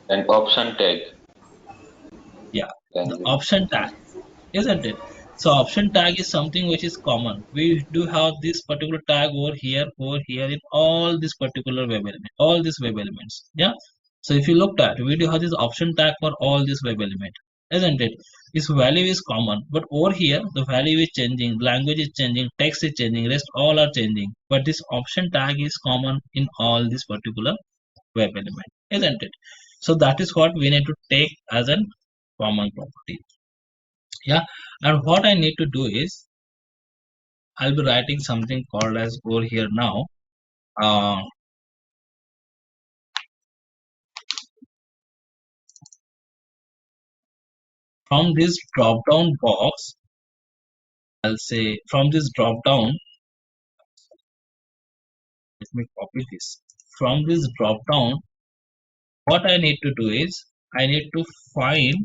Speaker 4: then option tag.
Speaker 2: Yeah, the
Speaker 4: Then
Speaker 2: option tag, isn't it? So option tag is something which is common. We do have this particular tag over here in all this particular web element, all these web elements. Yeah. So if you looked at, we do have this option tag for all this web element, isn't it? This value is common, but over here the value is changing, language is changing, text is changing, rest all are changing. But this option tag is common in all this particular web element, isn't it? So that is what we need to take as a common property. Yeah, and what I need to do is I'll be writing something called as over here now. Uh, from this drop down box, I'll say from this drop down, let me copy this. From this drop down, what I need to do is I need to find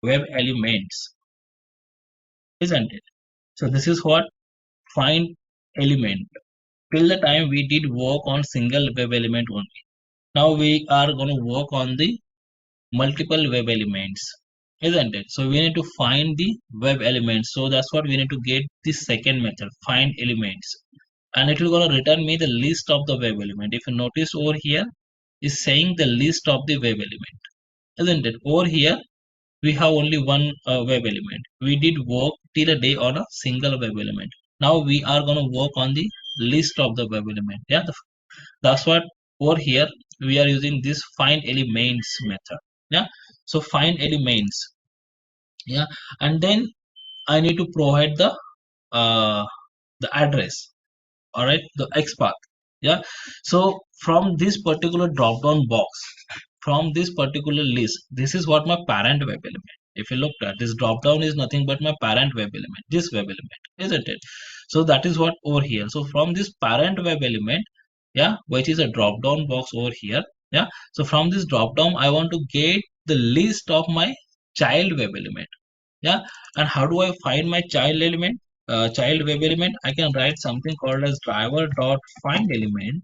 Speaker 2: web elements, isn't it? So this is what find element. Till the time we did work on single web element only. Now we are going to work on the multiple web elements, isn't it? So we need to find the web elements, so that's what we need to get the second method, find elements, and it will gonna return me the list of the web element. If you notice over here is saying the list of the web element, isn't it? Over here we have only one web element. We did work till a day on a single web element. Now we are going to work on the list of the web element, yeah. That's what over here we are using this find elements method, yeah. So find elements, yeah, and then I need to provide uh the address, all right, the XPath, yeah. So from this particular drop down box, from this particular list, this is what my parent web element. If you look at this drop down is nothing but my parent web element, this web element, isn't it? So that is what over here. So from this parent web element, yeah, which is a drop down box over here, yeah. So from this drop down I want to get the list of my child web element, yeah. And how do I find my child element, child web element? I can write something called as driver dot find element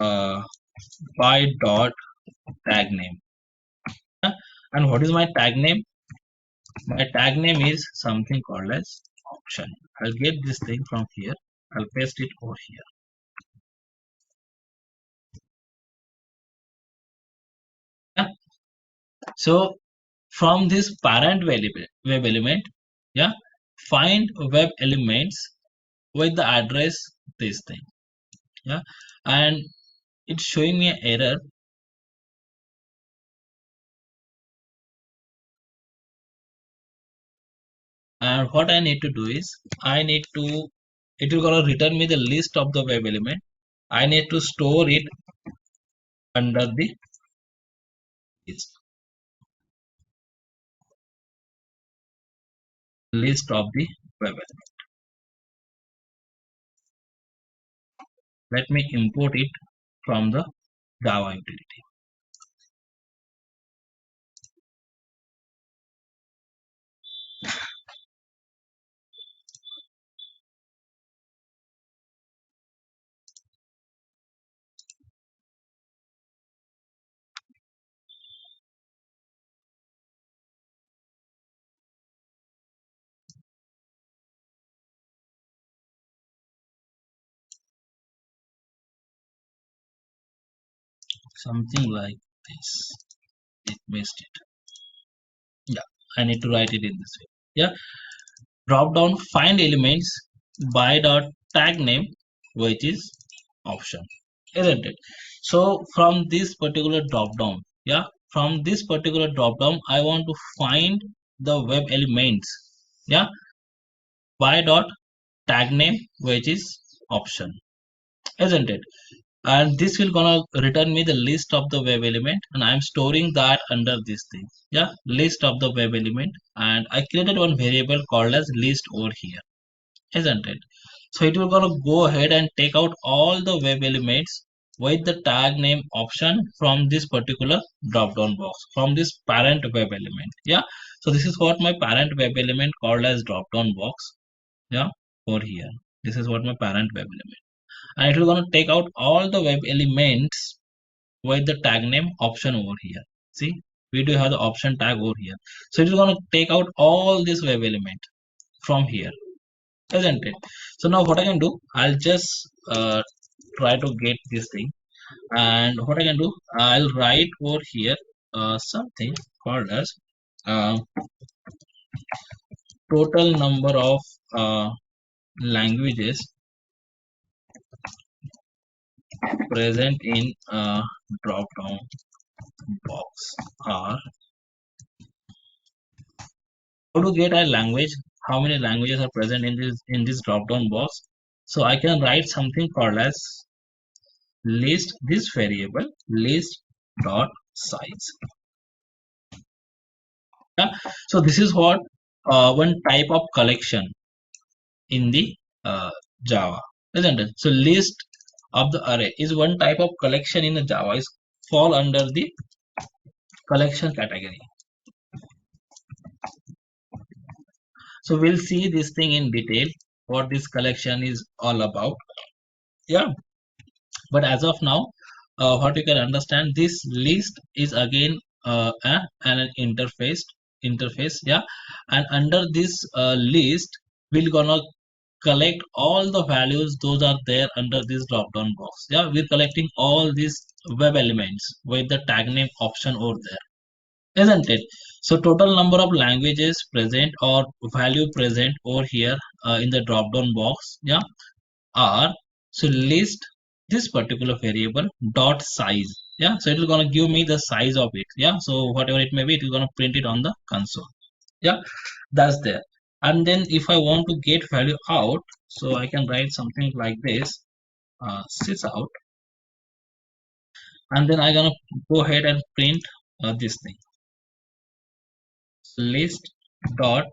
Speaker 2: uh, by dot tag name, yeah? And what is my tag name? My tag name is something called as option. I'll get this thing from here, I'll paste it over here, yeah? So from this parent web element, yeah, find web elements with the address this thing, yeah. And it's showing me an error, and what I need to do is I need to, it will gonna return me the list of the web element. I need to store it under the list of the web element. Let me import it from the Java utility. something like this. It missed it. Yeah, I need to write it in this way. Yeah, drop down find elements by dot tag name, which is option, isn't it? So from this particular drop down, yeah, from this particular drop down, I want to find the web elements, yeah, by dot tag name, which is option, isn't it? And this will gonna return me the list of the web element, and I'm storing that under this thing. Yeah, list of the web element, and I created one variable called as list over here, isn't it? So it will gonna go ahead and take out all the web elements with the tag name option from this particular drop down box, from this parent web element. Yeah, so this is what my parent web element called as drop down box. Yeah, over here, this is what my parent web element, and it will gonna take out all the web elements with the tag name option over here. See, we do have the option tag over here, so it is gonna take out all this web element from here, isn't it? So now what I can do, I'll just try to get this thing, and what I can do, I'll write over here something called as uh, total number of languages present in drop down box are. How to get a language, how many languages are present in this drop down box? So I can write something called as list this variable list dot size. Yeah, so this is what one type of collection in the Java, isn't it? So list of the array is one type of collection in the Java, is fall under the collection category. So we'll see this thing in detail, what this collection is all about. Yeah, but as of now, what you can understand, this list is again an interface, yeah, and under this list we're gonna collect all the values those are there under this drop down box. Yeah, we're collecting all these web elements with the tag name option over there, isn't it? So total number of languages present or value present over here in the drop down box, yeah, are, so list this particular variable dot size. Yeah, so it is going to give me the size of it. Yeah, so whatever it may be, it is going to print it on the console. Yeah, that's there. And then if I want to get value out, so I can write something like this, sys out, and then I'm gonna go ahead and print this thing, list dot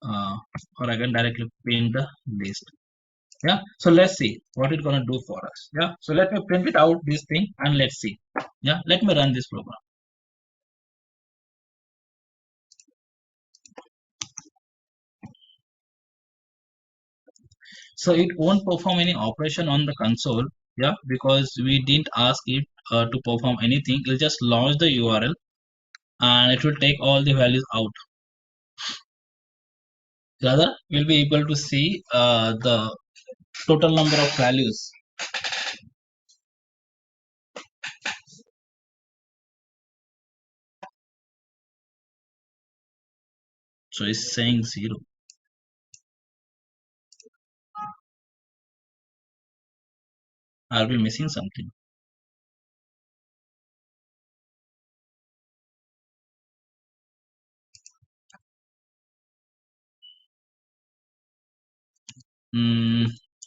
Speaker 2: or I can directly print the list. Yeah, so let's see what it's gonna do for us. Yeah, so let me print it out this thing and let's see. Yeah, let me run this program. So it won't perform any operation on the console. Yeah, because we didn't ask it to perform anything. It'll just launch the URL and it will take all the values out. Rather, we'll be able to see the total number of values. So it's saying 0. Are we missing something?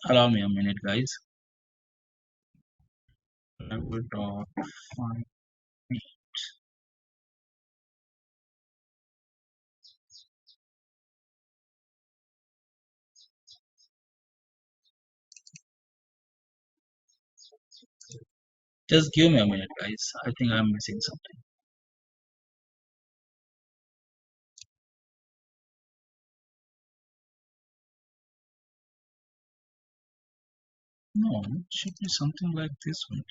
Speaker 2: Allow me a minute, guys. Level dot find. Just give me a minute, guys. I think I'm missing something. No, it should be something like this one.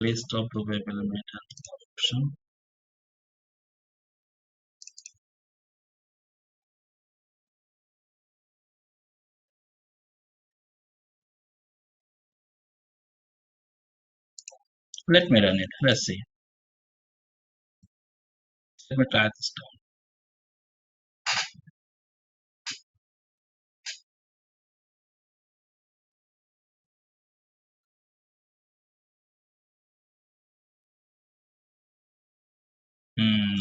Speaker 2: list of the web element option. Let me run it. Let's see. Let me try this down.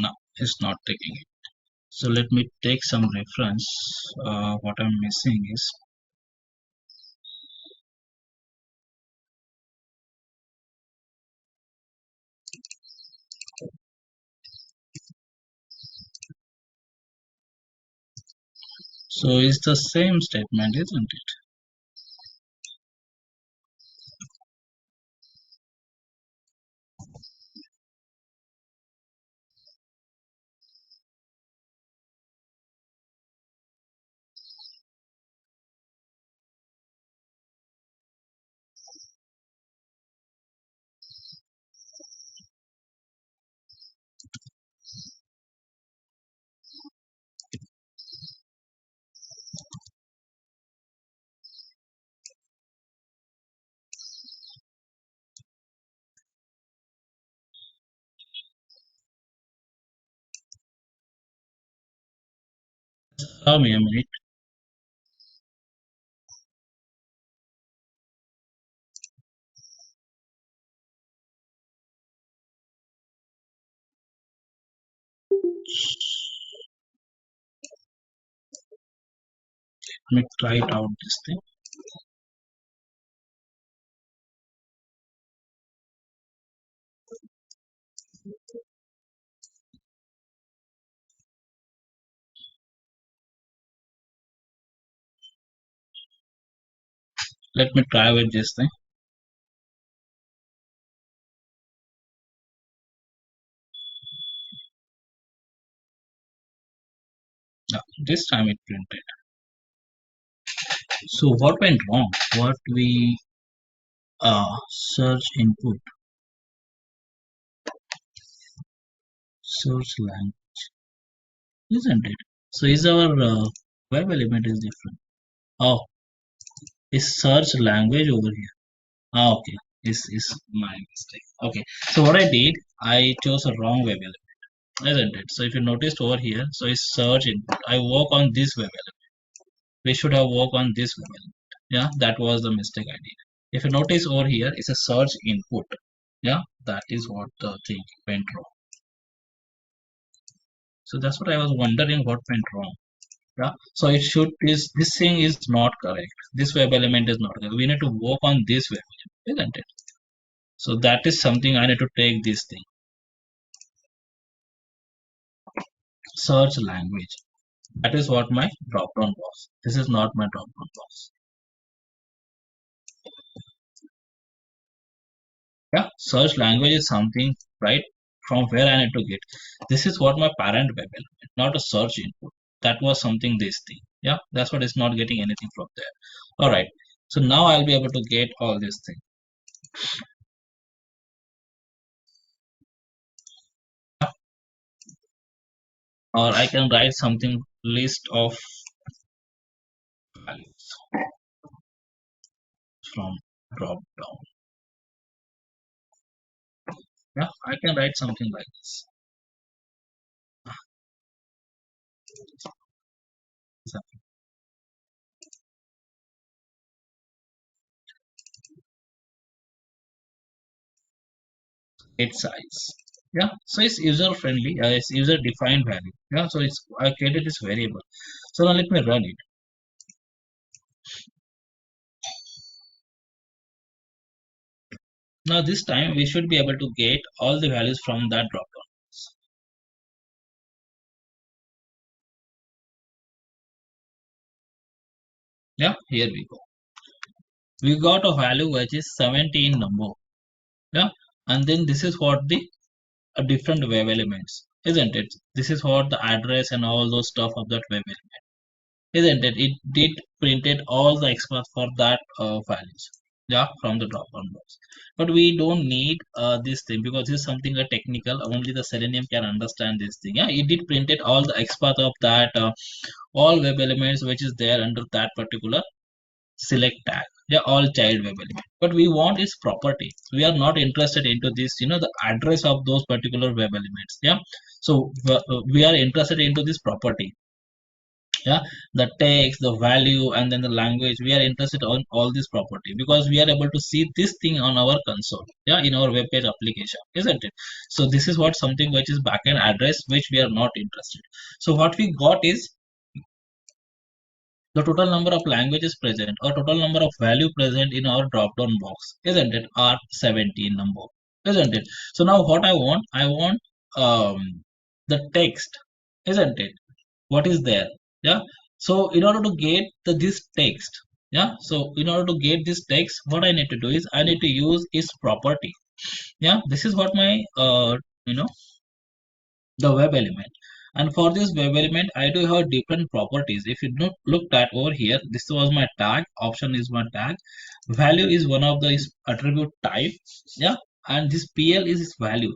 Speaker 2: No, it's not taking it. So let me take some reference. What I'm missing is so it's the same statement, isn't it? Allow me a minute. Let me try it out this thing. Let me try with this thing. No, this time it printed. So what went wrong? What we search input, search language, isn't it? So is our web element is different. Oh, is search language over here? Ah, okay. Is my mistake. Okay. So what I did, I chose a wrong web element, isn't it? So if you noticed over here, so it's search input. I work on this web element. We should have worked on this web element. Yeah, that was the mistake I did. If you notice over here, it's a search input. Yeah, that is what the thing went wrong. So that's what I was wondering what went wrong. Yeah, so it should is this thing is not correct. This web element is not correct. We need to work on this web element, isn't it? So that is something I need to take this thing. Search language. That is what my drop down was. This is not my drop down was. Yeah, search language is something, right, from where I need to get. This is what my parent web element, not a search input. That was something this thing. Yeah, that's what is not getting anything from there. All right. So now I'll be able to get all this thing. Or I can write something list of values from drop down. Yeah, I can write something like this. Its size. Yeah, so it's user friendly. It's user defined value. Yeah, so it's I created this variable. So now let me run it. Now this time we should be able to get all the values from that drop down. Yeah, here we go. We got a value which is 17 number. Yeah, and then this is what the different web elements, isn't it? This is what the address and all those stuff of that web element, isn't it? It did printed all the express for that values. yeah, from the drop down box. But we don't need this thing because this is something technical. Only the Selenium can understand this thing. Yeah, it did printed all the XPath of that all web elements which is there under that particular select tag. Yeah, all child web element. But we want its property. We are not interested into this, the address of those particular web elements. Yeah, so we are interested into this property. Yeah, the text, the value, and then the language. We are interested on all this property because we are able to see this thing on our console. Yeah, in our web page application, isn't it? So this is what something which is backend address which we are not interested. So what we got is the total number of languages present or total number of value present in our drop down box, isn't it, are 17 number, isn't it? So now what I want the text, isn't it, what is there. Yeah, so in order to get this text, yeah, so in order to get this text, what I need to do is I need to use its property. Yeah, this is what my you know the web element. And for this web element, I do have different properties. If you look at over here, this was my tag, option is my tag, value is one of the attribute type. Yeah, and this PL is its value.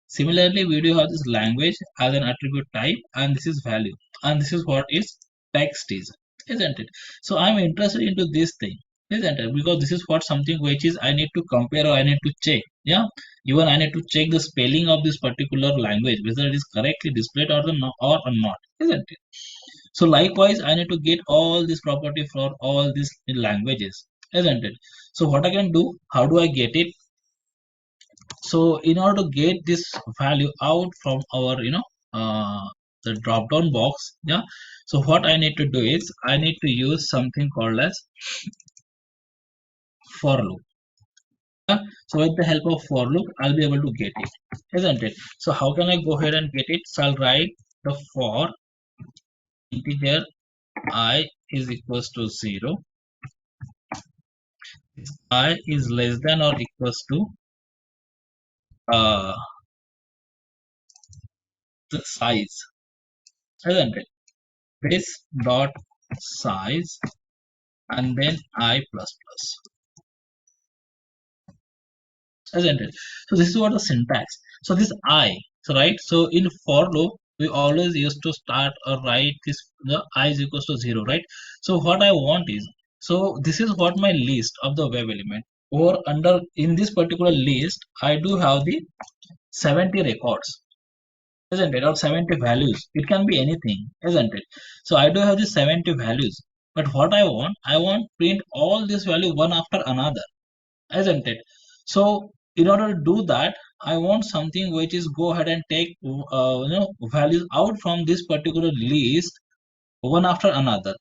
Speaker 2: Similarly, we do have this language as an attribute type, and this is value, and this is what its text is, isn't it? So I'm interested into this thing, isn't it? Because this is what something which is I need to compare or I need to check. Yeah, even I need to check the spelling of this particular language, whether it is correctly displayed or not, isn't it? So likewise, I need to get all this property for all these languages, isn't it? So what I can do, how do I get it? So in order to get this value out from our the drop down box, yeah, so what I need to do is I need to use something called as for loop. Yeah? So with the help of for loop, I'll be able to get it, isn't it? So how can I go ahead and get it? So I'll write the for integer I is equals to 0, I is less than or equals to uh, the size, isn't it? This dot size and then I plus plus, isn't it? So this is what the syntax. So this I, so right. So in for loop, we always used to start or write this the I is equals to 0, right? So what I want is, so this is what my list of the web element. Or under in this particular list, I do have the 70 records, isn't it? Or 70 values. It can be anything, isn't it? So I do have the 70 values. But what I want print all this value one after another, isn't it? So in order to do that, I want something which is go ahead and take values out from this particular list one after another,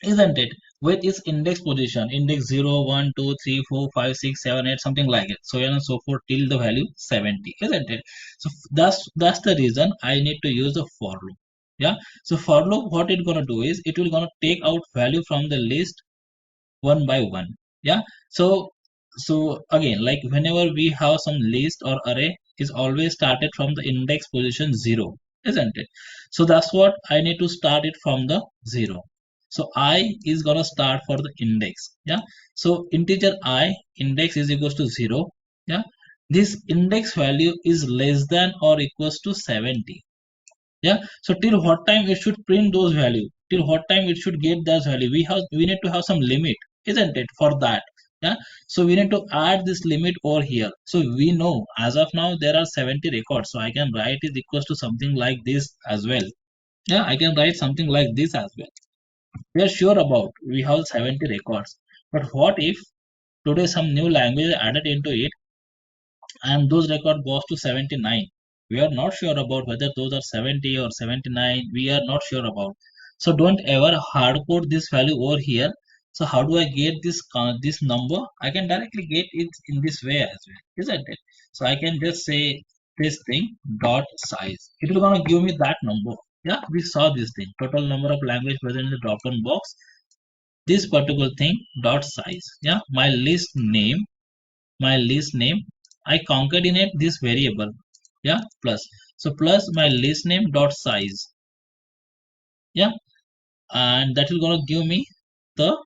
Speaker 2: isn't it, with its index position, index 0 1 2 3 4 5 6 7 8, something like it, so on and so forth till the value 70, isn't it? So that's the reason I need to use the for loop. Yeah, so for loop, what it's gonna do is it will gonna take out value from the list one by one. Yeah, so again, like whenever we have some list or array, is always started from the index position 0, isn't it? So that's what I need to start it from the 0. So I is gonna start for the index. Yeah, so integer I index is equals to 0. Yeah, this index value is less than or equals to 70. Yeah, so till what time it should print those value, till what time it should get that value, we need to have some limit, isn't it, for that. Yeah, so we need to add this limit over here. So we know as of now there are 70 records, so I can write it equals to something like this as well. Yeah, I can write something like this as well. We are sure about we have 70 records, but what if today some new language added into it and those record goes to 79? We are not sure about whether those are 70 or 79. We are not sure about. So don't ever hard code this value over here. So how do I get this number? I can directly get it in this way as well, isn't it? So I can just say this thing dot size, it will gonna give me that number. Yeah, we saw this thing, total number of language present in the drop down box, this particular thing dot size. Yeah, my list name, I concatenate this variable. Yeah, plus, so plus my list name dot size. Yeah, and that is going to give me the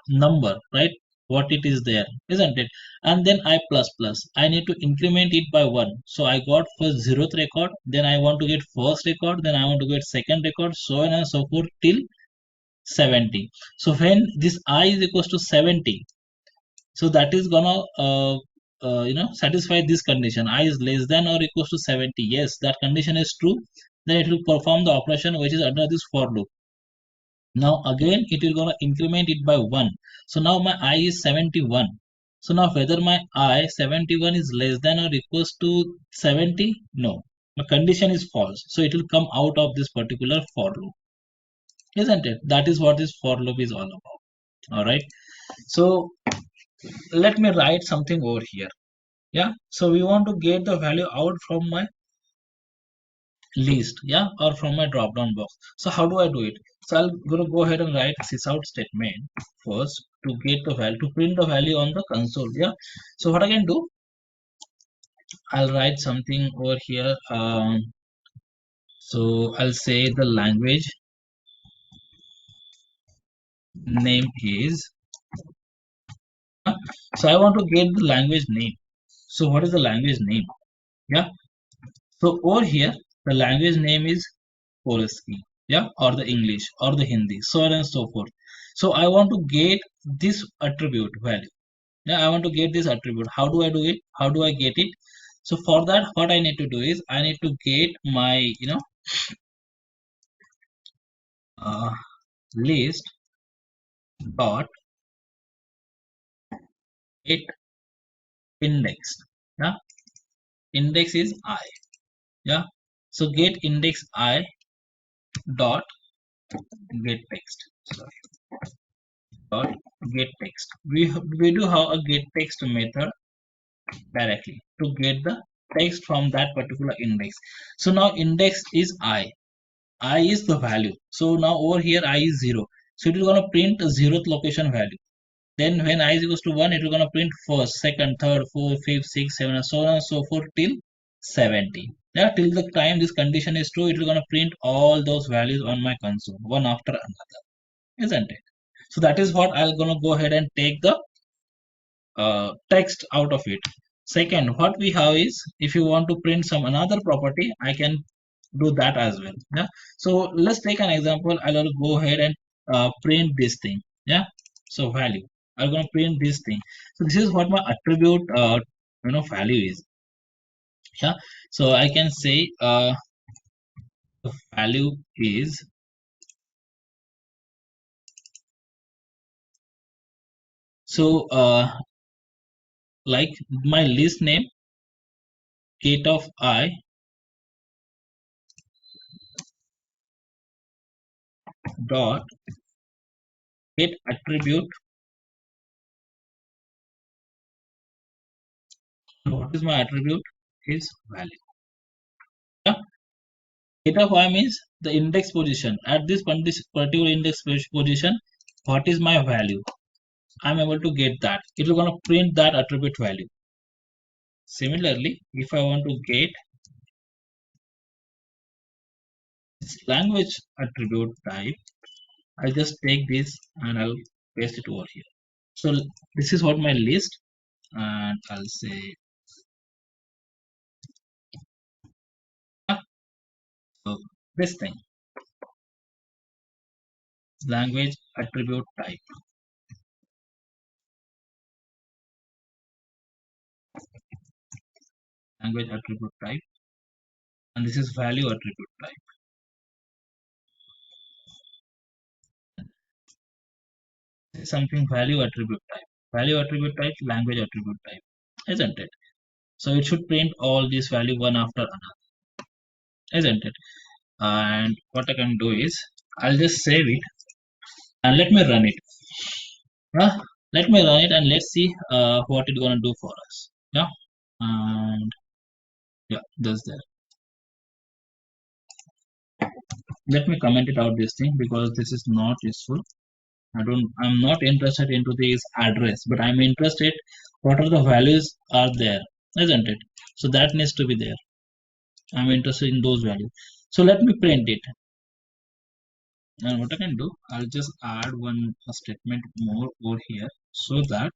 Speaker 2: number, right? what it is there, isn't it? And then I plus plus. I need to increment it by 1. So I got first 0th record, then I want to get first record, then I want to get second record, so on and so forth till 70. So when this I is equals to 70, so that is gonna satisfy this condition. I is less than or equals to 70. Yes, that condition is true. Then it will perform the operation which is under this for loop. Now again it will gonna increment it by 1. So now my I is 71. So now whether my I 71 is less than or equals to 70? No. My condition is false. So it will come out of this particular for loop. Isn't it? That is what this for loop is all about. Alright. So let me write something over here. Yeah. So we want to get the value out from my list, yeah, or from my drop down box. So how do I do it? So I'm gonna go ahead and write sysout statement first to get the value, to print the value on the console. Yeah. So what I can do, I'll write something over here. So I'll say the language name is. So I want to get the language name. So what is the language name? Yeah. So over here, the language name is Polski, yeah, or the English or the Hindi, so on and so forth. So I want to get this attribute value. Yeah, I want to get this attribute. How do I do it? How do I get it? So for that, what I need to do is I need to get my list dot get index. Yeah, index is I. Yeah, so get index I dot get text. Sorry, dot get text. We do have a get text method directly to get the text from that particular index. So now index is I is the value. So now over here I is 0. So it is going to print a 0th location value. Then when I is equals to 1, it is going to print first, second, third, fourth, fifth, sixth, seventh, and so on and so forth till 70. Yeah, till the time this condition is true, it is going to print all those values on my console, one after another, isn't it? So that is what I'm going to go ahead and take the text out of it. Second, what we have is, if you want to print some another property, I can do that as well. Yeah. So let's take an example. I'll go ahead and print this thing. Yeah. So value. I'm going to print this thing. So this is what my attribute value is. Yeah. So I can say the value is so like my list name get of I dot get attribute. What is my attribute? Is value. Yeah. Get of I means the index position. At this particular index position, what is my value? I'm able to get that. It is going to print that attribute value. Similarly, if I want to get this language attribute type, I'll just take this and I'll paste it over here. So this is what my list, and I'll say so this thing, language attribute type. Language attribute type, and this is value attribute type. This is something value attribute type. Value attribute type, language attribute type, isn't it? So it should print all these value one after another, isn't it? And what I can do is I'll just save it and let me run it. Let me run it and let's see what it's gonna do for us. Yeah, and yeah, that's there. Let me comment it out this thing because this is not useful. I'm not interested into this address, but I'm interested what are the values are there, isn't it? So that needs to be there. I'm interested in those values. So let me print it. And what I can do, I'll just add one statement more over here so that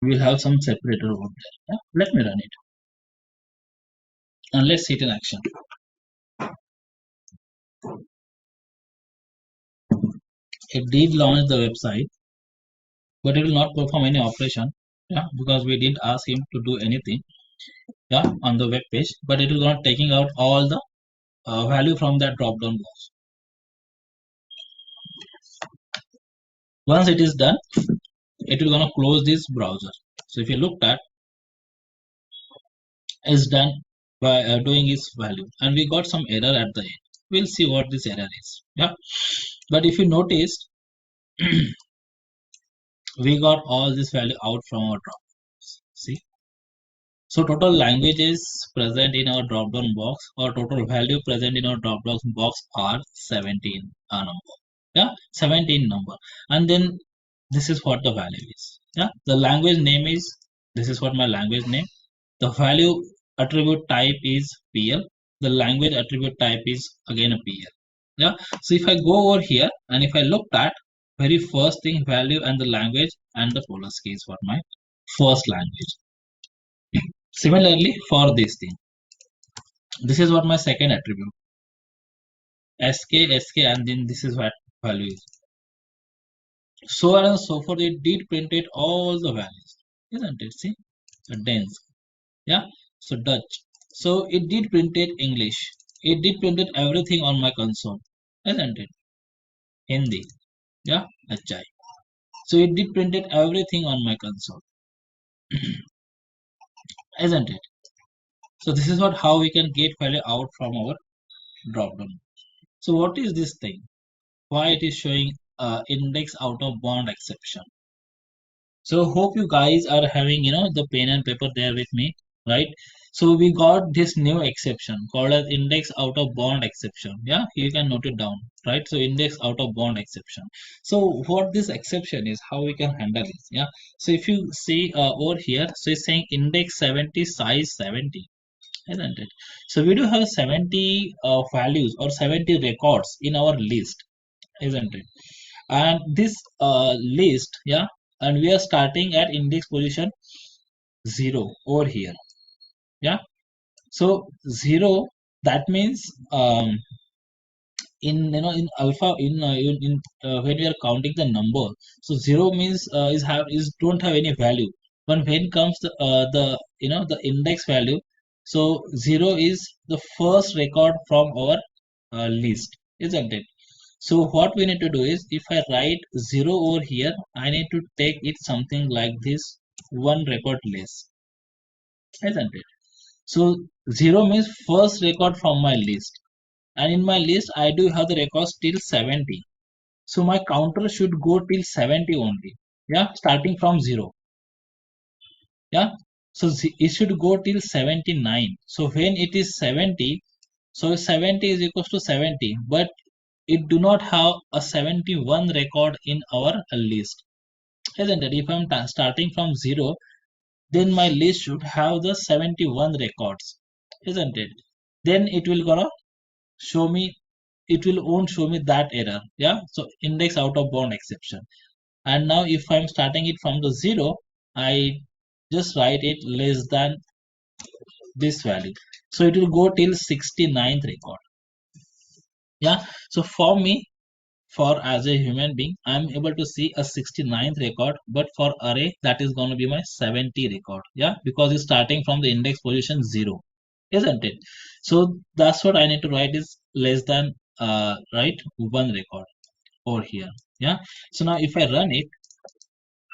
Speaker 2: we'll have some separator over there. Yeah? Let me run it and let's see it in action. It did launch the website, but it will not perform any operation. Yeah, because we didn't ask him to do anything. Yeah, on the web page, but it will not taking out all the value from that drop down box. Once it is done, it will gonna close this browser. So if you looked at, is done by doing its value, and we got some error at the end. We'll see what this error is. Yeah, but if you noticed, we got all this value out from our drop. See, so total languages present in our drop down box or total value present in our drop down box are 17 number. Yeah, 17 number, and then this is what the value is. Yeah, the language name is, this is what my language name. The value attribute type is PL. The language attribute type is again a PL. Yeah. So if I go over here and if I look at very first thing, value and the language and the Polsky is for my first language. Similarly for this thing, this is what my second attribute. SK and then this is what value is. So on and so forth. It did printed all the values, isn't it? See, the dense. Yeah, so Dutch. So it did printed English. It did printed everything on my console, isn't it? Hindi. Yeah, Achai. So it did printed everything on my console, isn't it? So this is what how we can get value out from our dropdown. So what is this thing? Why it is showing index out of bound exception? So hope you guys are having the pen and paper there with me, right? So we got this new exception called as index out of bound exception. Yeah, you can note it down, right? So index out of bound exception. So what this exception is, how we can handle it? Yeah. So if you see over here, so it's saying index 70 size 70, isn't it? So we do have 70 values or 70 records in our list, isn't it? And this list, yeah, and we are starting at index position 0 over here. Yeah, so 0, that means in in alpha in when we are counting the number, so 0 means is don't have any value, but when comes the the index value, so 0 is the first record from our list, isn't it? So what we need to do is, if I write 0 over here, I need to take it something like this, one record less, isn't it? So 0 means first record from my list. And in my list, I do have the records till 70. So my counter should go till 70 only. Yeah, starting from 0. Yeah, so it should go till 79. So when it is 70, so 70 is equals to 70, but it do not have a 71 record in our list, isn't it? If I'm starting from 0, then my list should have the 71 records, isn't it? Then it will gonna show me, it will won't show me that error. Yeah, so index out of bound exception. And now if I'm starting it from the 0, I just write it less than this value, so it will go till 69th record. Yeah, so for me, for as a human being, I'm able to see a 69th record, but for array that is going to be my 70 record. Yeah, because it's starting from the index position 0, isn't it? So that's what I need to write is less than right, one record over here. Yeah, so now if I run it,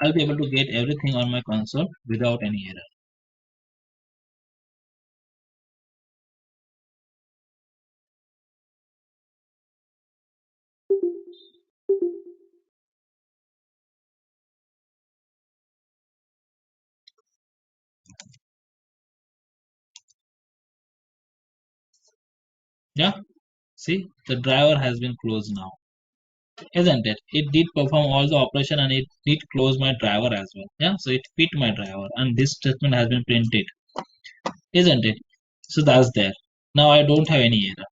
Speaker 2: I'll be able to get everything on my console without any error. Yeah, see, the driver has been closed now. isn't it? It did perform all the operation and it did close my driver as well. Yeah, so it fit my driver and this statement has been printed, isn't it? So that's there. Now I don't have any error,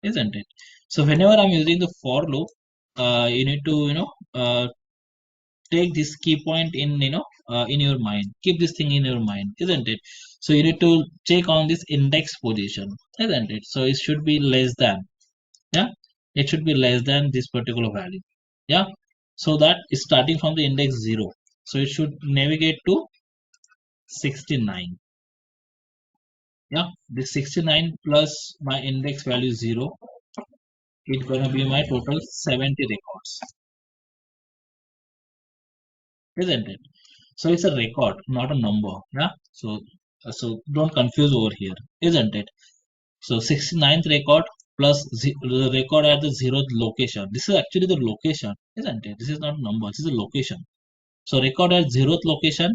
Speaker 2: isn't it? So whenever I'm using the for loop, you need to take this key point in your mind. Keep this thing in your mind, isn't it? So you need to check on this index position, isn't it? So it should be less than, yeah, it should be less than this particular value, yeah. So that is starting from the index 0, so it should navigate to 69. Yeah, this 69 plus my index value 0, it's gonna be my total 70 records, isn't it? So it's a record, not a number. Yeah, so don't confuse over here, isn't it? So 69th record plus the record at the 0th location. This is actually the location, isn't it? This is not a number, this is a location. So record at 0th location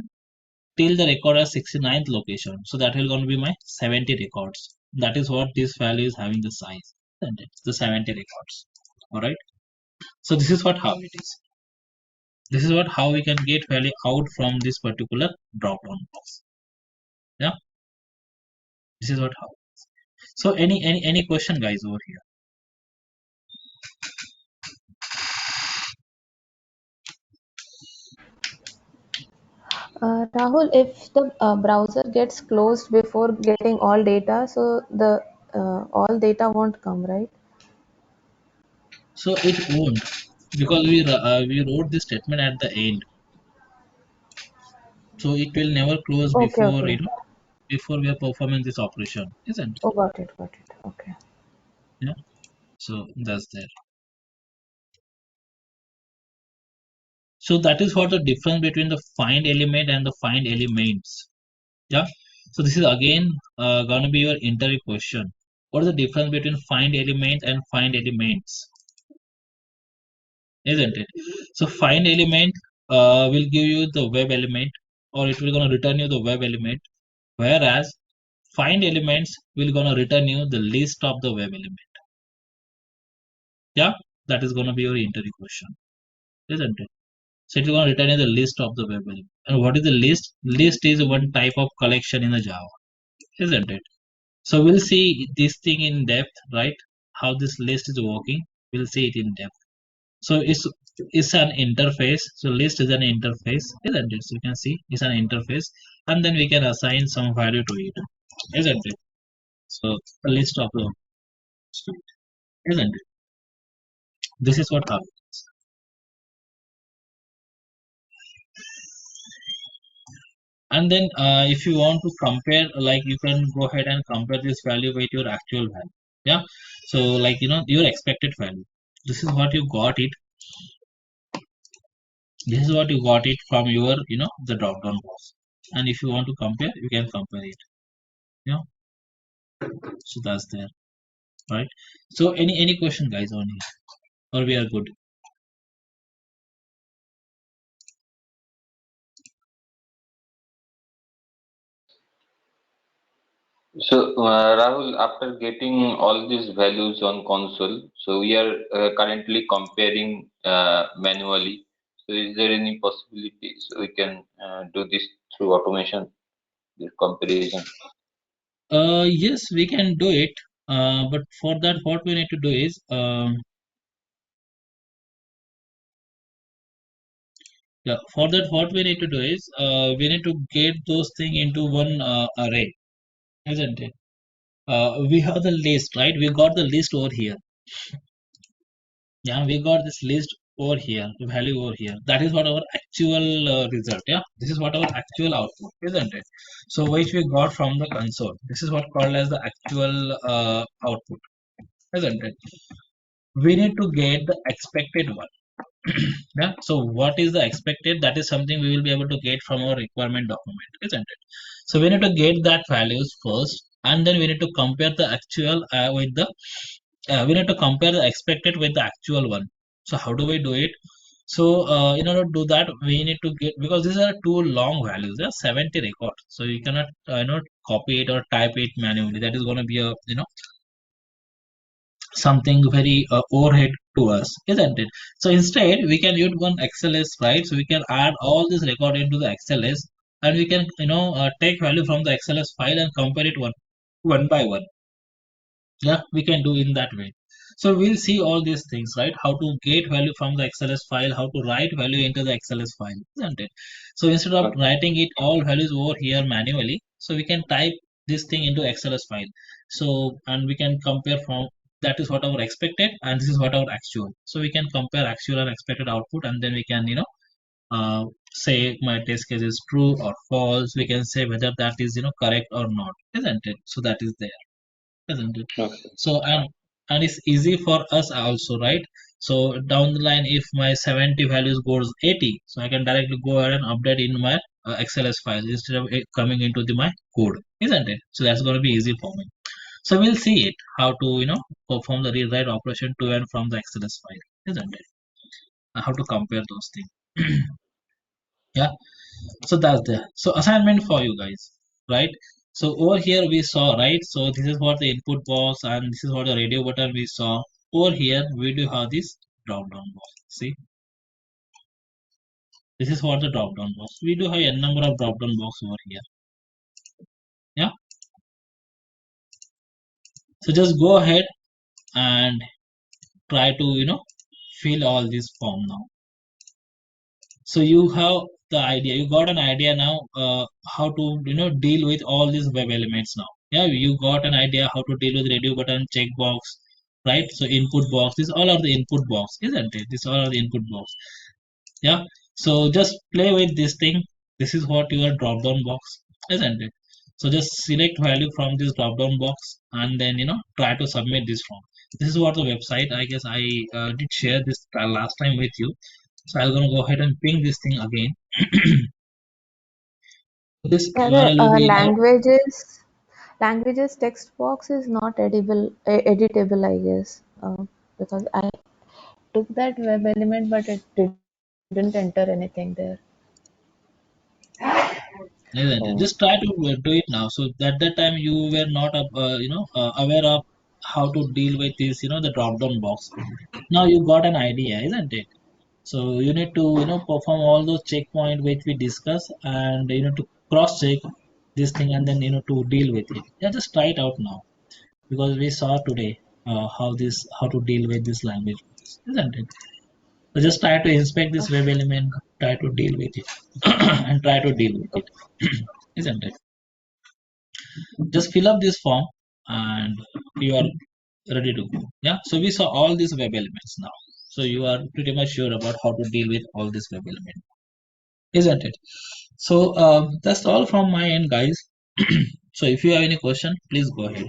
Speaker 2: till the record at 69th location. So that will going to be my 70 records. That is what this value is having the size, isn't it? The 70 records. All right. So this is what how it is. This is what how we can get value out from this particular drop down box. Yeah. This is what how. So any question, guys, over here?
Speaker 3: Rahul, if the browser gets closed before getting all data, so the all data won't come, right?
Speaker 2: So it won't, because we wrote this statement at the end. So it will never close
Speaker 3: Okay,
Speaker 2: before
Speaker 3: okay.
Speaker 2: before we are performing this operation, isn't it?
Speaker 3: Oh, got it, got it. Okay.
Speaker 2: Yeah. So that's there. So that is what the difference between the find element and the find elements. Yeah. So this is again gonna be your interview question. What is the difference between find element and find elements? Isn't it? So find element will give you the web element, or it will gonna return you the web element, whereas find elements will gonna return you the list of the web element. Yeah, that is gonna be your interview question, isn't it? So it is gonna return you the list of the web element. And what is the list? List is one type of collection in the Java, isn't it? So we'll see this thing in depth, right? How this list is working. We'll see it in depth. So it's an interface. So list is an interface, isn't it? So you can see it's an interface, and then we can assign some value to it, isn't it? So the list of the student, isn't it? This is what happens. And then if you want to compare, like you can go ahead and compare this value with your actual value. Yeah. So like your expected value. This is what you got it. This is what you got it from your the drop down box. And if you want to compare, you can compare it. Yeah. So that's there, right? So any question, guys, on here, or we are good?
Speaker 4: So, Rahul, after getting all these values on console, so we are currently comparing manually. So, is there any possibility so we can do this through automation, this comparison?
Speaker 2: Yes, we can do it. But for that, what we need to do is yeah, for that, what we need to do is we need to get those things into one array, isn't it? We have the list, right? We got the list over here. Yeah, we got this list over here, the value over here. That is what our actual result. Yeah, this is what our actual output, isn't it? So which we got from the console. This is what called as the actual output, isn't it? We need to get the expected one. Yeah. So what is the expected? That is something we will be able to get from our requirement document, isn't it? So we need to get that values first, and then we need to compare the actual with the we need to compare the expected with the actual one. So how do we do it? So in order to do that, we need to get, because these are two long values, they are 70 records. So you cannot copy it or type it manually. That is going to be a something very overhead to us, isn't it? So instead, we can use one XLS, right? So we can add all this record into the XLS, and we can take value from the XLS file and compare it one by one. Yeah, we can do in that way. So we'll see all these things, right? How to get value from the XLS file, how to write value into the XLS file, isn't it? So instead of
Speaker 4: Okay.
Speaker 2: writing it all values over here manually, so we can type this thing into XLS file. So, and we can compare from that is what our expected and this is what our actual. So we can compare actual and expected output, and then we can, say my test case is true or false. We can say whether that is, correct or not, isn't it? So that is there, isn't it?
Speaker 4: Okay.
Speaker 2: So and it's easy for us also, right? So down the line, if my 70 values goes 80, so I can directly go ahead and update in my XLS file instead of it coming into my code, isn't it? So that's going to be easy for me. So we'll see it how to perform the rewrite operation to and from the XLS file, isn't it? And how to compare those things. Yeah. So that's there. So assignment for you guys, right? So over here we saw, right? So this is what the input box and this is what the radio button we saw. Over here we do have this drop down box. See, this is what the drop down box. We do have a number of drop down box over here. Yeah. So just go ahead and try to fill all this form now. So you have the idea, you got an idea now how to deal with all these web elements now. Yeah, you got an idea how to deal with radio button, checkbox, right? So input box, these all are the input box, isn't it? These all are the input box. Yeah, so just play with this thing. This is what your drop down box, isn't it? So just select value from this drop down box and then try to submit this form. This is what the website, I guess I did share this last time with you. So I'm gonna go ahead and ping this thing again. This
Speaker 3: Yeah,
Speaker 2: URL will
Speaker 3: the
Speaker 2: be
Speaker 3: languages text box is not editable, I guess, because I took that web element, but it didn't enter anything there.
Speaker 2: isn't it?
Speaker 3: So
Speaker 2: Just try to do it now. So at that time you were not aware of how to deal with this, the drop down box. Now you got an idea, isn't it? So you need to perform all those checkpoint which we discuss, and to cross check this thing, and then to deal with it. Yeah, just try it out now, because we saw today how to deal with this language, isn't it? So just try to inspect this web element, try to deal with it, and try to deal with it, isn't it? Just fill up this form, and you are ready to go. Yeah. So we saw all these web elements now. So you are pretty much sure about how to deal with all these web elements, isn't it? So that's all from my end, guys. So if you have any question, please go ahead.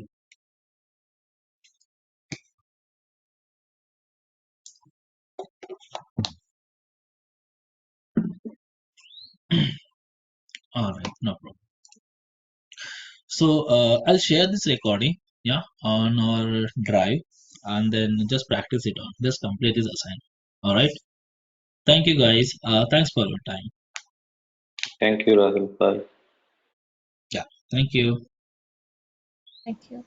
Speaker 2: All right, no problem. So I'll share this recording, yeah, on our drive, and then just practice it on. Just complete this assignment. All right. Thank you, guys. Thanks for your time.
Speaker 4: Thank you, Rahul. Bye.
Speaker 2: Yeah. Thank you.
Speaker 3: thank you.